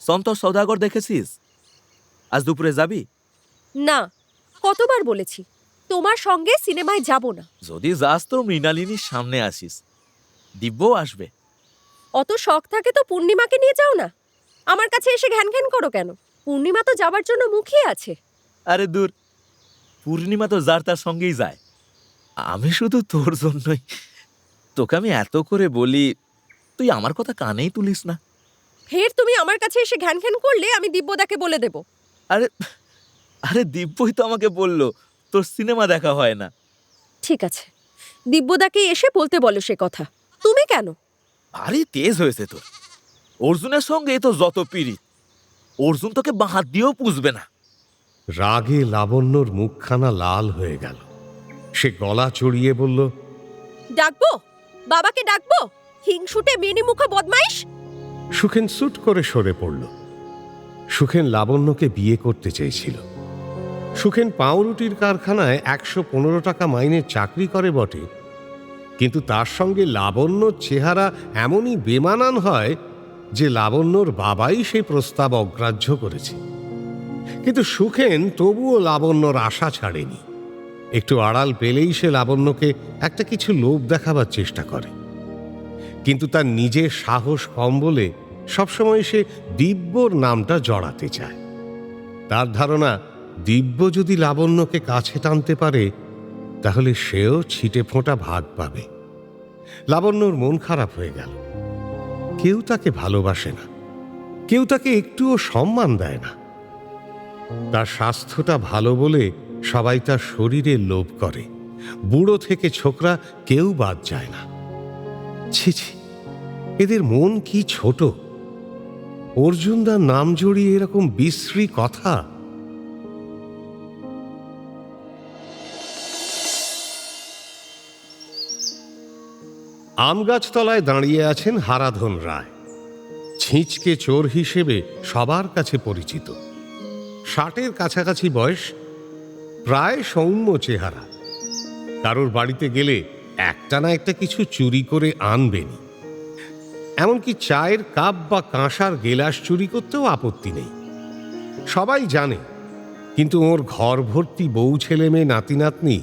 সন্তোষ সওদাগর দেখেছিস? আজ দুপুরে যাবি? না, কতবার বলেছি তোমার সঙ্গে সিনেমায় যাব না। যদি যাস তো মৃণালিনীর সামনে আসিস, দিব্যও আসবে। অত শখ থাকে তো পূর্ণিমাকে নিয়ে যাও না। আমার কাছে এসে ঘ্যান ঘ্যান করো কেন? পূর্ণিমা তো যাবার জন্য মুখিয়ে আছে। আরে দূর, পূর্ণিমা তো যার তার সঙ্গেই যায়, আমি শুধু তোর জন্যই। তোকে আমি এত করে বলি, তুই আমার কথা কানেই তুলিস না। ফের তুমি আমার কাছে এসে ঘ্যান ঘ্যান করলে আমি দিব্যদাকে বলে দেব। আরে আরে দিব্যই তো আমাকে বলল তোর সিনেমা দেখা হয় না। ঠিক আছে, দিব্যদাকে এসে বলতে বলো সে কথা। তুমি কেন? ভারী তেজ হয়েছে তোর। অর্জুনের সঙ্গে তো যত পিড়িত, অর্জুন তোকে বাঁ হাত দিয়েও পুষবে না। রাগে লাবণ্যর মুখখানা লাল হয়ে গেল। সে গলা চড়িয়ে বলল, ডাকবো? বাবাকে ডাকবো? হিংসুটে মিনিমুখো বদমাইশ! সুখেন সুট করে সরে পড়ল। সুখেন লাবণ্যকে বিয়ে করতে চেয়েছিল। সুখেন পাউরুটির কারখানায় 115 টাকা মাইনের চাকরি করে বটে, কিন্তু তার সঙ্গে লাবণ্যর চেহারা এমনই বেমানান হয় যে লাবণ্যর বাবাই সেই প্রস্তাব অগ্রাহ্য করেছে। কিন্তু সুখেন তবুও লাবণ্যর আশা ছাড়েনি। একটু আড়াল পেলেই সে লাবণ্যকে একটা কিছু লোভ দেখাবার চেষ্টা করে, কিন্তু তার নিজের সাহস কম বলে সবসময় সে দিব্যর নামটা জড়াতে চায়। তার ধারণা, দিব্য যদি লাবণ্যকে কাছে টানতে পারে তাহলে সেও ছিটে ফোঁটা ভাগ পাবে। লাবণ্যর মন খারাপ হয়ে গেল। কেউ তাকে ভালোবাসে না, কেউ তাকে একটুও সম্মান দেয় না। তার স্বাস্থ্যটা ভালো বলে সবাই তার শরীরে লোভ করে। বুড়ো থেকে ছোকরা কেউ বাদ যায় না। ছি ছি, এদের মন কি ছোট! অর্জুনদার নাম জড়িয়ে এরকম বিশ্রী কথা! আমগাছতলায় দাঁড়িয়ে আছেন হারাধন রায়। ছিঁচকে চোর হিসেবে সবার কাছে পরিচিত। 60-এর কাছাকাছি বয়স, প্রায় সৌম্য চেহারা। কারোর বাড়িতে গেলে একটা না একটা কিছু চুরি করে আনবেনি। এমনকি চায়ের কাপ বা কাঁসার গেলাস চুরি করতেও আপত্তি নেই। সবাই জানে, কিন্তু ওর ঘর ভর্তি বউ ছেলে মেয়ে নাতি নাতনি,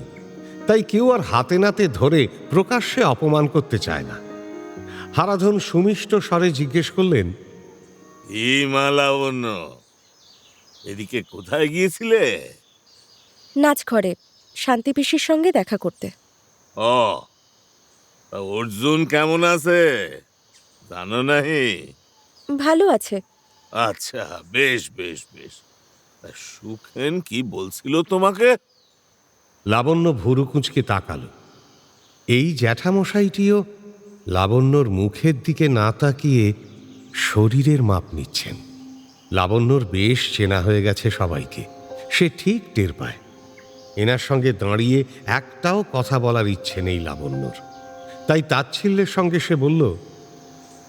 তাই কেউ আর হাতে নাতে ধরে প্রকাশ্যে অপমান করতে চায় না। হারাধন সুমিষ্ট স্বরে জিজ্ঞেস করলেন, লাবণ্য, এদিকে কোথায় গিয়েছিলে? নাচঘরে শান্তি পিসির সঙ্গে দেখা করতে। ও, অর্জুন কেমন আছে জানো নাহি? ভালো আছে। আচ্ছা, বেশ বেশ বেশ। সুখেন কি বলছিল তোমাকে? লাবণ্য ভুরু কুঁচকে তাকাল। এই জ্যাঠামশাইটিও লাবণ্যর মুখের দিকে না তাকিয়ে শরীরের মাপ নিচ্ছেন। লাবণ্যর বেশ চেনা হয়ে গেছে সবাইকে, সে ঠিক টের পায়। এনার সঙ্গে দাঁড়িয়ে একটাও কথা বলার ইচ্ছে নেই লাবণ্যর, তাই তাচ্ছিল্যের সঙ্গে সে বলল,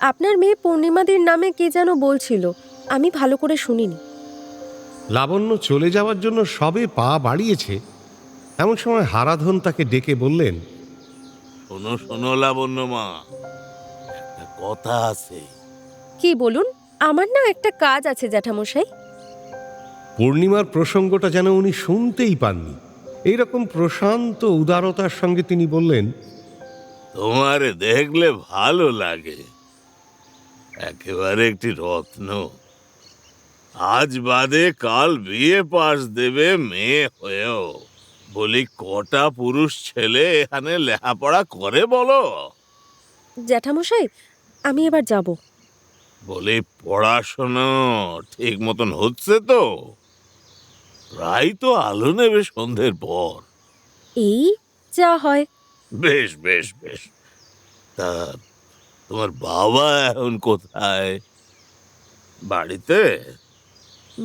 আপনার মেয়ে পূর্ণিমাদির নামে কে যেন বলছিল, আমি ভালো করে শুনিনি। লাবণ্য চলে যাওয়ার জন্য সবে পা বাড়িয়েছে, এমন সময় হারাধন তাকে ডেকে বললেন, শোনো শোনো লাবণ্য মা, একটা কথা আছে। কি বলুন? আমার না একটা কাজ আছে জ্যাঠামশাই। পূর্ণিমার প্রসঙ্গটা যেন উনি শুনতেই পাননি। এইরকম প্রশান্ত উদারতার সঙ্গে তিনি বললেন, তোমারে দেখলে ভালো লাগে, একেবারে একটি রত্ন। আজ বাদে কাল বিয়ে পাশ দেবে মেয়ে হয়েও, বলি কটা পুরুষ ছেলে এখানে লেখাপড়া করে বলো? জ্যাঠামশাই, আমি এবার যাব। বলি পড়াশোনা ঠিক মতন হচ্ছে তো? প্রায় তো আলো নেবে সন্ধ্যের পর। এই যা হয়। বেশ বেশ বেশ। তা তোমার বাবা এখন কোথায়? বাড়িতে?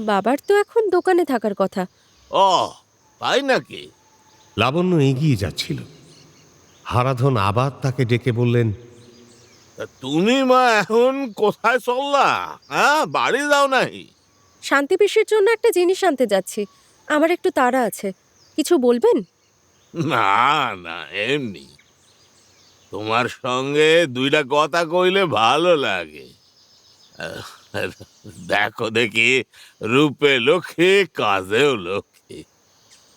বাবার তো এখন দোকানে থাকার কথা। ও তাই নাকি? লাবণ্য এগিয়ে যাচ্ছিল। হারাধন আবার তাকে ডেকে বললেন, তা তুমি মা এখন কোথায় চললা? হ্যাঁ, বাড়ি যাও নাই? শান্তি পিসির জন্য একটা জিনিস আনতে যাচ্ছি, আমার একটু তাড়া আছে। কিছু বলবেন? না না, এমনি তোমার সঙ্গে দুইটা কথা কইলে ভালো লাগে। দেখো দেখি, রূপে লক্ষ্মী কাজেও লক্ষ্মী,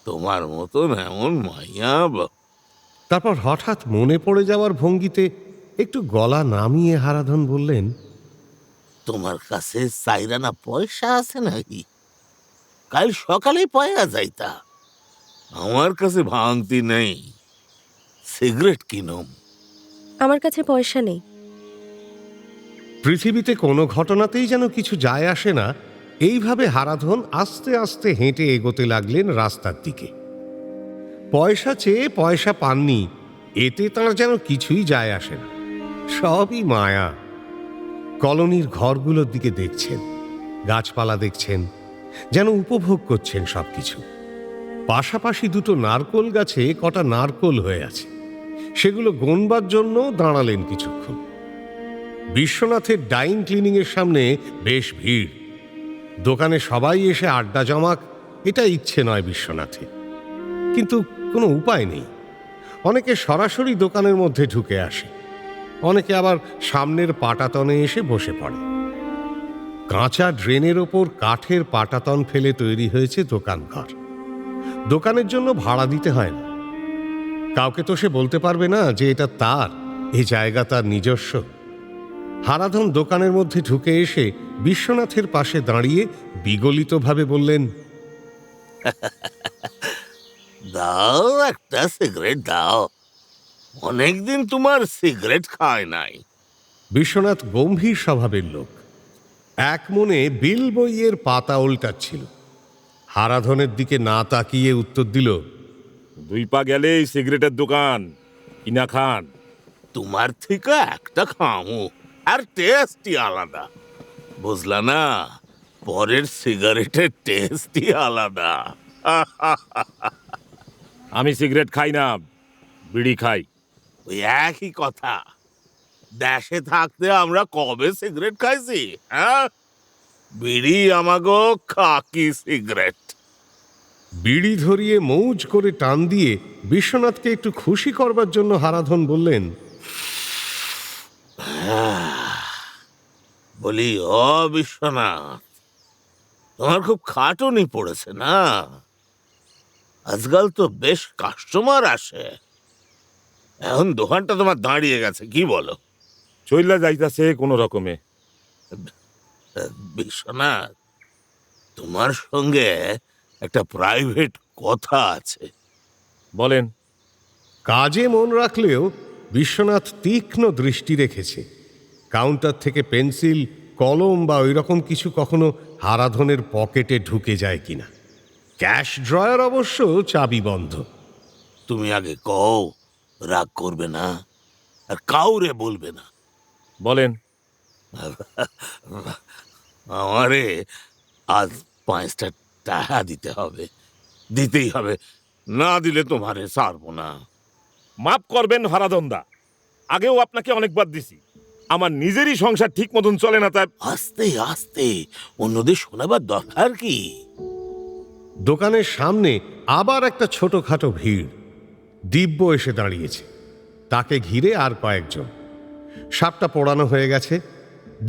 তোমার মতন এমন মাইয়া। তারপর হঠাৎ মনে পড়ে যাওয়ার ভঙ্গিতে একটু গলা নামিয়ে হারাধন বললেন, তোমার কাছে চাইরানা পয়সা আছে নাকি? কাল সকালে পয়সা যাইতা। আমার কাছে ভাঙতি নেই, সিগারেট কিনম। আমার কাছে পয়সা নেই। পৃথিবীতে কোনো ঘটনাতেই যেন কিছু যায় আসে না, এইভাবে হারাধন আস্তে আস্তে হেঁটে এগোতে লাগলেন রাস্তার দিকে। পয়সা চেয়ে পয়সা পাননি, এতে তাঁর যেন কিছুই যায় আসে না, সবই মায়া। কলোনির ঘরগুলোর দিকে দেখছেন, গাছপালা দেখছেন, যেন উপভোগ করছেন সবকিছু। পাশাপাশি দুটো নারকোল গাছে কটা নারকোল হয়ে আছে, সেগুলো গোনবার জন্য দাঁড়ালেন কিছুক্ষণ। বিশ্বনাথের ডাইং ক্লিনিংয়ের সামনে বেশ ভিড়। দোকানে সবাই এসে আড্ডা জমাক, এটা ইচ্ছে নয় বিশ্বনাথে, কিন্তু কোনো উপায় নেই। অনেকে সরাসরি দোকানের মধ্যে ঢুকে আসে, অনেকে আবার সামনের পাটাতনে এসে বসে পড়ে। কাঁচা ড্রেনের ওপর কাঠের পাটাতন ফেলে তৈরি হয়েছে দোকানঘর। দোকানের জন্য ভাড়া দিতে হয় না, কাউকে তো সে বলতে পারবে না যে এটা তার, এই জায়গা তার নিজস্ব। হারাধন দোকানের মধ্যে ঢুকে এসে বিশ্বনাথের পাশে দাঁড়িয়ে বিগলিতভাবে বললেন, দাও একটা সিগারেট দাও, অনেকদিন তোমার সিগারেট খায় নাই। বিশ্বনাথ গম্ভীর স্বভাবের লোক, এক মনে বিল বইয়ের পাতা উল্টাচ্ছিল। হারাধনের দিকে না তাকিয়ে উত্তর দিল, 2 পা গেলেই সিগারেটের দোকান, কিনা খান। তোমার থেকে একটা খামু, আর টেস্টই আলাদা, বুঝলা না? পরের সিগারেটের টেস্টই আলাদা। আমি সিগারেট খাই না, বিড়ি খাই। ওই একই কথা। দেশে থাকতে আমরা কবে সিগারেট খাইছি? হ্যাঁ, বিড়ি আমাগো খাকি সিগারেট। বিড়ি ধরিয়ে মৌজ করে টান দিয়ে বিশ্বনাথকে একটু খুশি করবার জন্য হারাধন বললেন, বলি ও বিশ্বনাথ, তোমার খুব খাটুনি পড়েছে না? আজকাল তো বেশ কাস্টমার আসে, এখন দোকানটা তোমার দাঁড়িয়ে গেছে, কি বলো? চইলা যাইতাছে কোনো রকমে। বিশ্বনাথ, তোমার সঙ্গে একটা প্রাইভেট কথা আছে। বলেন। কাজে মন রাখলেও বিশ্বনাথ তীক্ষ্ণ দৃষ্টি রেখেছে। কাউন্টার থেকে পেন্সিল, কলম বা ওই রকম কিছু কখনো হারাধনের পকেটে ঢুকে যায় কিনা। ক্যাশ ড্রয়ার অবশ্য চাবি বন্ধ। তুমি আগে কও, রাগ করবে না আর কাউরে বলবে না। বলেন। আমারে আজ 5টা টাকা দিতে হবে, দিতেই হবে, না দিলে তোমারে ছাড়বো না। মাফ করবেন হারাধনদা, আগেও আপনাকে অনেকবার দিছি, আমার নিজেরই সংসার ঠিক মতন চলে না, তাই। আস্তে আস্তে, অন্যদের শোনাবার দরকার কি? দোকানের সামনে আবার একটা ছোটখাটো ভিড়। দিব্য এসে দাঁড়িয়েছে, তাকে ঘিরে আর কয়েকজন। সাপটা পোড়ানো হয়ে গেছে,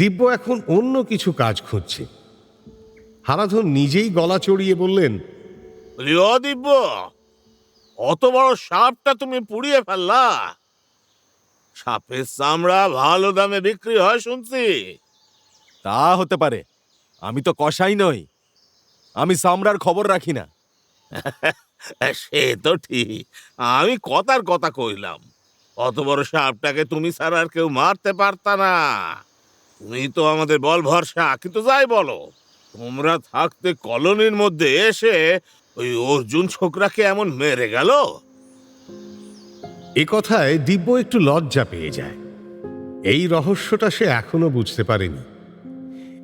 দিব্য এখন অন্য কিছু কাজ খুঁজছে। হারাধন নিজেই গলা চড়িয়ে বললেন, ও দিব্য, অত বড় সাপটা তুমি পুড়িয়ে ফেললা? সাপের চামড়া ভালো দামে বিক্রি হয় শুনছি। তা হতে পারে, আমি তো কসাই নই, আমি চামড়ার খবর রাখি না। সে তো ঠিক, আমি কথার কথা কইলাম। অত বড় সাপটাকে তুমি ছাড়া আর কেউ মারতে পারতা না। তুমি তো আমাদের বল ভরসা। কিন্তু যাই বলো, তোমরা থাকতে কলোনির মধ্যে এসে ওই অর্জুন ছোকরাকে এমন মেরে গেল। এ কথায় দিব্য একটু লজ্জা পেয়ে যায়। এই রহস্যটা সে এখনো বুঝতে পারেনি।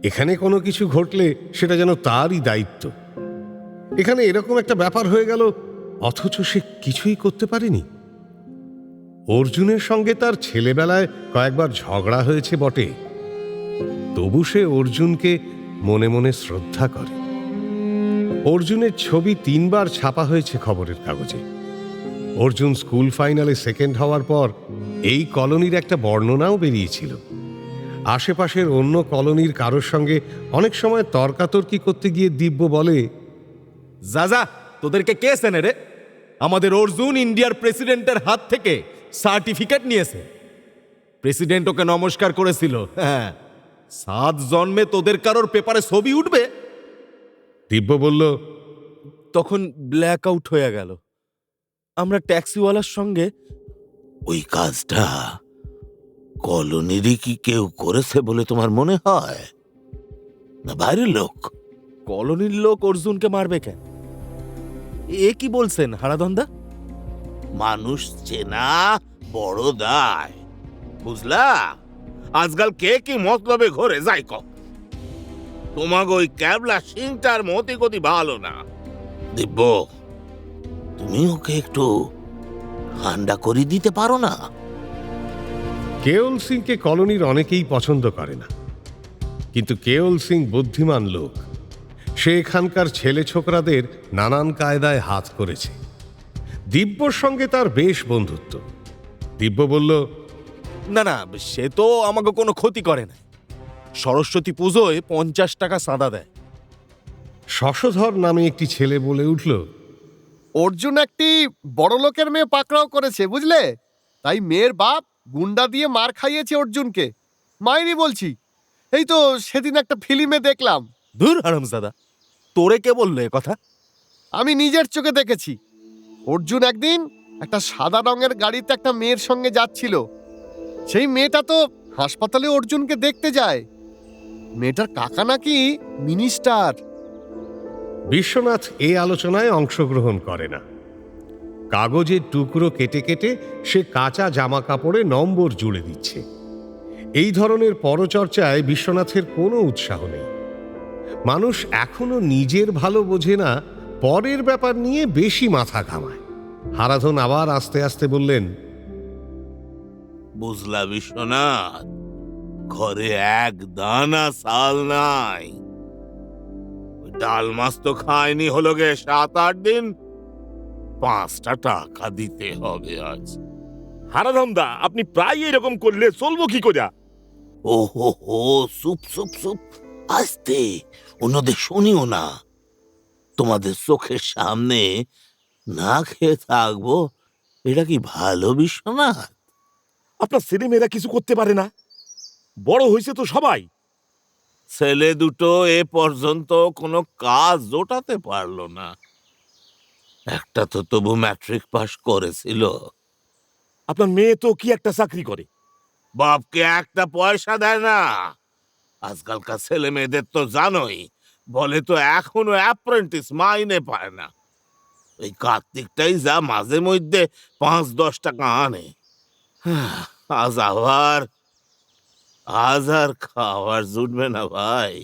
এখানে কোনো কিছু ঘটলে সেটা যেন তারই দায়িত্ব। এখানে এরকম একটা ব্যাপার হয়ে গেল, অথচ সে কিছুই করতে পারেনি। অর্জুনের সঙ্গে তার ছেলেবেলায় কয়েকবার ঝগড়া হয়েছে বটে, তবু সে অর্জুনকে মনে মনে শ্রদ্ধা করে। অর্জুনের ছবি 3 বার ছাপা হয়েছে খবরের কাগজে। অর্জুন স্কুল ফাইনালে সেকেন্ড হওয়ার পর এই কলোনির একটা বর্ণনাও বেরিয়েছিল। আশেপাশের অন্য কলোনির কারোর সঙ্গে অনেক সময় তর্কাতর্কি করতে গিয়ে দিব্য বলে, যা তোদেরকে কে সেনে রে? আমাদের অর্জুন ইন্ডিয়ার প্রেসিডেন্টের হাত থেকে সার্টিফিকেট নিয়েছে। প্রেসিডেন্ট ওকে নমস্কার করেছিল। হ্যাঁ, 7 জন্মে তোদের কারোর পেপারে ছবি উঠবে। দিব্য বলল, তখন ব্ল্যাক আউট হয়ে গেল। আমরা ট্যাক্সিওয়ালার সঙ্গে ওই কাজটা কলোনিরই কি কেউ করেছে বলে তোমার মনে হয়, না বাইরের লোক? কলোনির লোক অর্জুনকে মারবে কেন? এ কি বলছেন হারাধন্দা? মানুষ চেনা বড় দায়, বুঝলা? আজকাল কে কি মতলবে ঘরে যাই কক। তোমাকে ওই ক্যাবলা সিংটার মতি গতি ভালো না। দিব্য, তুমি ওকে একটু ঠান্ডা করে দিতে পারো না? কেওল সিংকে কলোনির অনেকেই পছন্দ করে না, কিন্তু কেওল সিং বুদ্ধিমান লোক। সে এখানকার ছেলে ছোকরাদের নানান কায়দায় হাত করেছে। দিব্যর সঙ্গে তার বেশ বন্ধুত্ব। দিব্য বলল, না, সে তো আমাকে কোনো ক্ষতি করে না। সরস্বতী পুজোয় 50 টাকা চাঁদা দেয়। শশধর নামে একটি ছেলে বলে উঠল, অর্জুন একটি বড় লোকের মেয়ে পাকড়াও করেছে, বুঝলে? তাই মেয়ের বাপ গুন্ডা দিয়ে মার খাইয়েছে অর্জুনকে। মাইনি বলছি, এই তো সেদিন একটা ফিল্মে দেখলাম। ধুর হারামজাদা, তোরে কে বললো এ কথা? আমি নিজের চোখে দেখেছি। অর্জুন একদিন একটা সাদা রঙের গাড়িতে একটা মেয়ের সঙ্গে যাচ্ছিল। সেই মেয়েটা তো হাসপাতালে অর্জুনকে দেখতে যায়। মেয়েটার কাকা নাকি মিনিস্টার। বিশ্বনাথ এই আলোচনায় অংশগ্রহণ করে না। কাগজের টুকরো কেটে কেটে সে কাঁচা জামা কাপড়ে নম্বর জুড়ে দিচ্ছে। এই ধরনের পরচর্চায় বিশ্বনাথের কোনো উৎসাহ নেই। মানুষ এখনো নিজের ভালো বোঝে না, পরের ব্যাপার নিয়ে বেশি মাথা ঘামায়। হারাধন আবার আস্তে আস্তে বললেন, বুঝলা বিশ্বনাথ, ঘরে এক দানা চাল নাই। ডাল মাছ তো খায়নি হলো গে 7-8 দিন। 5টা টাকা দিতে হবে আজ। হারাধন্দা, আপনি প্রায় এরকম করলে চলবো কি করে? ও হো হো, চুপ চুপ চুপ, আস্তে, অন্যদের শুনিও না। তোমাদের চোখের সামনে না খেয়ে থাকবো, এটা কি ভালো বিশ্বনাথ? আপনার ছেলে মেয়েরা কিছু করতে পারে না? বড় হয়েছে তো সবাই। ছেলে দুটো এ পর্যন্ত কোনো কাজ জোটাতে পারলো না। একটা তো তবু ম্যাট্রিক পাস করেছিল। আপনার মেয়ে তো কি একটা চাকরি করে। বাপকে একটা পয়সা দেয় না। আজকালকার ছেলে মেয়েদের তো জানোই, বলে তো এখনো অ্যাপ্রেন্টিস মাইনে পায় না। ওই কার্তিকটাই যা মাঝে মধ্যে 5-10 টাকা আনে। আজ আর খাওয়ার জুটবে না ভাই।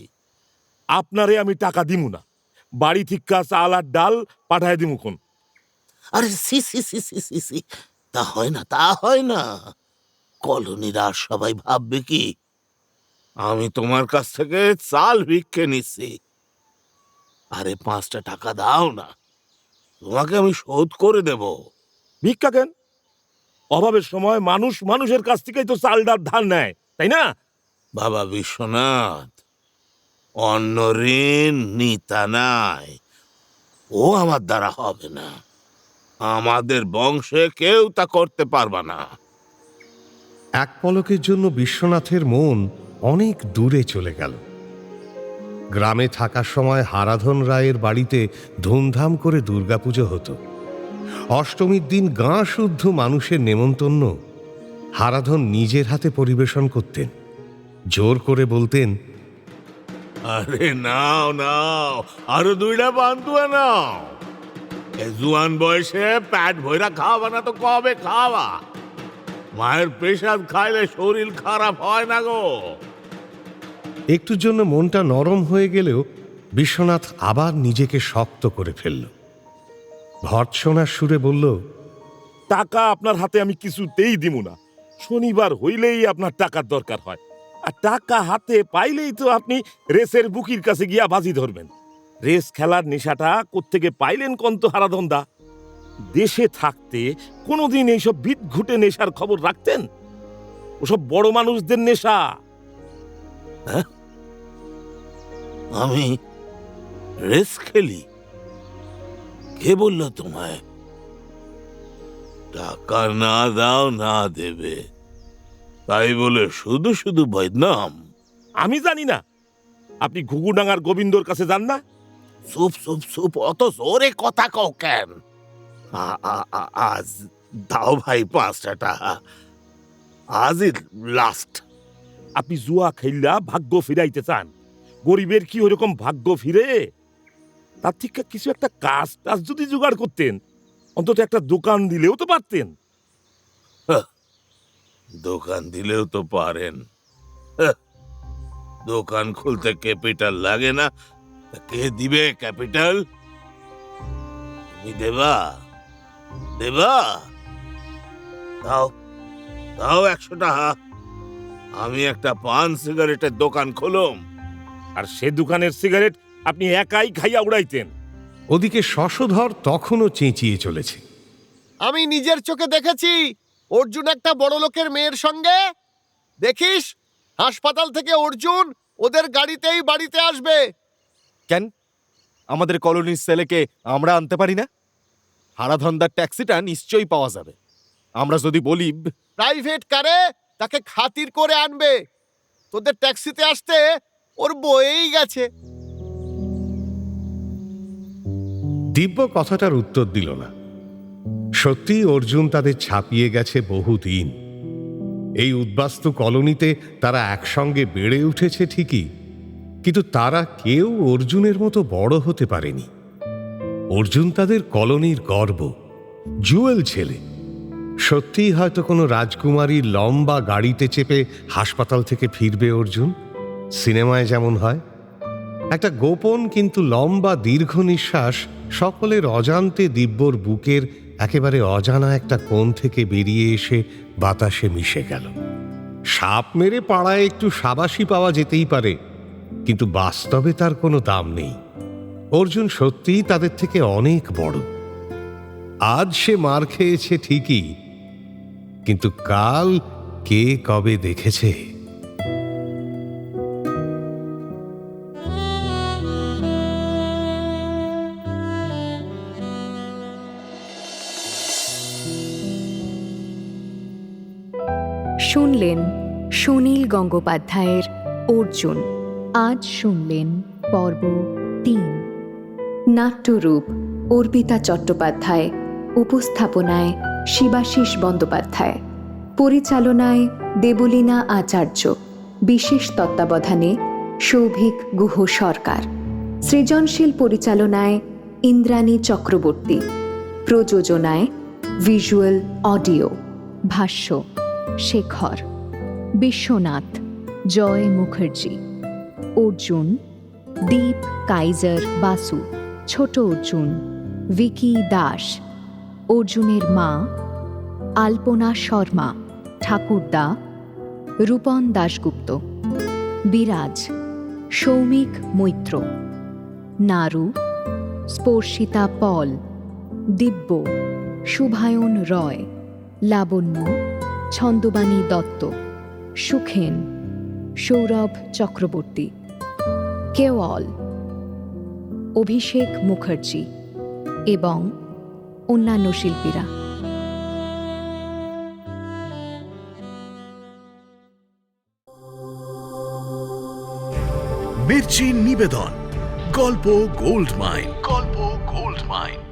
আপনারে আমি টাকা দিমু না, বাড়ি থেকে চাল আর ডাল পাঠায় দিমু কোন। আরে সি সি সি সি সি সি, তা হয় না। কলোনির আর সবাই ভাববে কি আমি তোমার কাছ থেকে চাল ভিক্ষে নিচ্ছি। আরে 5টা টাকা দাও না, তোমাকে আমি শোধ করে দেব। ভিক্ষা কেন? অভাবের সময় মানুষ মানুষের কাছ থেকেই তো চাল ডাল ধার নেয়, তাই না? বাবা বিশ্বনাথ, অন্য ঋণ নিতা নাই, ও আমার দ্বারা হবে না। আমাদের বংশে কেউ তা করতে পারবে না। এক পলকের জন্য বিশ্বনাথের মন অনেক দূরে চলে গেল। গ্রামে থাকার সময় হারাধন রায়ের বাড়িতে ধুমধাম করে দুর্গাপুজো হতো। অষ্টমীর দিন গাঁ শুদ্ধ মানুষের নেমন্তন্ন হারাধন নিজের হাতে পরিবেশন করতেন। জোর করে বলতেন, আরে নাও নাও, আরো 2টা পান্তুয়া নাও। এ জুয়ান বয়সে পেট ভইরা খাওয়া না তো কবে খাওয়া? মায়ের পেশাদ খাইলে শরীর খারাপ হয় না গো। একটুর জন্য মনটা নরম হয়ে গেলেও বিশ্বনাথ আবার নিজেকে শক্ত করে ফেলল। ভর্ৎসনার সুরে বলল, টাকা আপনার হাতে আমি কিছুতেই দিব না। শনিবার হইলেই আপনার টাকার দরকার হয়, আর টাকা হাতে পাইলেই তো আপনি রেসের বুকির কাছে গিয়া বাজি ধরবেন। রেস খেলার নেশাটা কোত্থেকে পাইলেন কন্ত হারাধন্দা? দেশে থাকতে কোনোদিন এইসব বিদঘুটে নেশার খবর রাখতেন? ওসব বড় মানুষদের নেশা। হ্যাঁ, আমি রেস খেলি? কে বলল তোমায়? টাকা না দাও না দেবে তাই বলে শুধু শুধু বদনাম? আমি জানি না আপনি ঘুঘুডাঙ্গার গোবিন্দর কাছে যান না? চুপ চুপ চুপ, অত জোরে কথা কও কেন? আজ দাও ভাই 5টা টাকা, আজই লাস্ট। আপনি জুয়া খেললা ভাগ্য ফিরাইতে চান? গরিবের কি ওরকম ভাগ্য ফিরে? তার থেকে কিছু একটা কাজ টাজ যদি জোগাড় করতেন, অন্তত একটা দোকান দিলেও তো পারতেন। দোকান দিলেও তো পারেন। দোকান খুলতে ক্যাপিটাল লাগে না? কে দিবে ক্যাপিটাল? তুমি দেবা? দেবা? দাও দাও 100 টাকা, আমি একটা পান সিগারেটের দোকান খুলুম। আর সে দোকানের সিগারেট আপনি একাই খাইয়া উড়াইতেন। ওদিকে শশধর তখনও চেঁচিয়ে চলেছে, আমি নিজের চোখে দেখেছি অর্জুন একটা বড় লোকের মেয়ের সঙ্গে। দেখিস, হাসপাতাল থেকে অর্জুন ওদের গাড়িতেই বাড়িতে আসবে। কেন আমাদের কলোনির ছেলেকে আমরা আনতে পারি না? হারাধন্দার ট্যাক্সিটা নিশ্চয়ই পাওয়া যাবে। আমরা যদি বলি প্রাইভেট কারে তাকে খাতির করে আনবে। তোদের ট্যাক্সিতে আসতে ওর বয়েই গেছে। দিব্য কথাটার উত্তর দিল না। সত্যি অর্জুন তাদের ছাপিয়ে গেছে বহুদিন। এই উদ্বাস্তু কলোনিতে তারা একসঙ্গে বেড়ে উঠেছে ঠিকই, কিন্তু তারা কেউ অর্জুনের মতো বড় হতে পারেনি। অর্জুন তাদের কলোনির গর্ব, জুয়েল ছেলে। সত্যিই হয়তো কোনো রাজকুমারীর লম্বা গাড়িতে চেপে হাসপাতাল থেকে ফিরবে অর্জুন, সিনেমায় যেমন হয়। একটা গোপন কিন্তু লম্বা দীর্ঘ নিঃশ্বাস সকলের অজান্তে দিব্যর বুকের একেবারে অজানা একটা কোণ থেকে বেরিয়ে এসে বাতাসে মিশে গেল। সাপ মেরে পাড়ায় একটু সাবাসি পাওয়া যেতেই পারে, কিন্তু বাস্তবে তার কোনো দাম নেই। অর্জুন সত্যিই তাদের থেকে অনেক বড়। আজ সে মার খেয়েছে ঠিকই, কিন্তু কাল কে কবে দেখেছে? শুনলেন সুনীল গঙ্গোপাধ্যায়ের অর্জুন। আজ শুনলেন পর্ব 3। নাট্যরূপ অর্পিতা চট্টোপাধ্যায়, উপস্থাপনায় শিবাশিস বন্দ্যোপাধ্যায়, পরিচালনায় দেবলীনা আচার্য, বিশেষ তত্ত্বাবধানে সৌভিক গুহ সরকার, সৃজনশীল পরিচালনায় ইন্দ্রাণী চক্রবর্তী, প্রযোজনায় ভিজুয়াল অডিও, ভাষ্য শেখর, বিশ্বনাথ জয় মুখার্জি, অর্জুন দীপ কাইজার বাসু, ছোট অর্জুন ভিকি দাস, অর্জুনের মা আলপনা শর্মা, ঠাকুরদা রূপন দাশগুপ্ত, বিরাজ সৌমিক মৈত্র, নারু স্পর্শিতা পল, দিব্য শুভায়ন রয়, লাবণ্য ছন্দবাণী দত্ত, সুখেন সৌরভ চক্রবর্তী, কেওয়াল অভিষেক মুখার্জি এবং অন্যান্য শিল্পীরা। মির্চি নিবেদন গল্প গোল্ড মাইন। গল্প গোল্ড মাইন।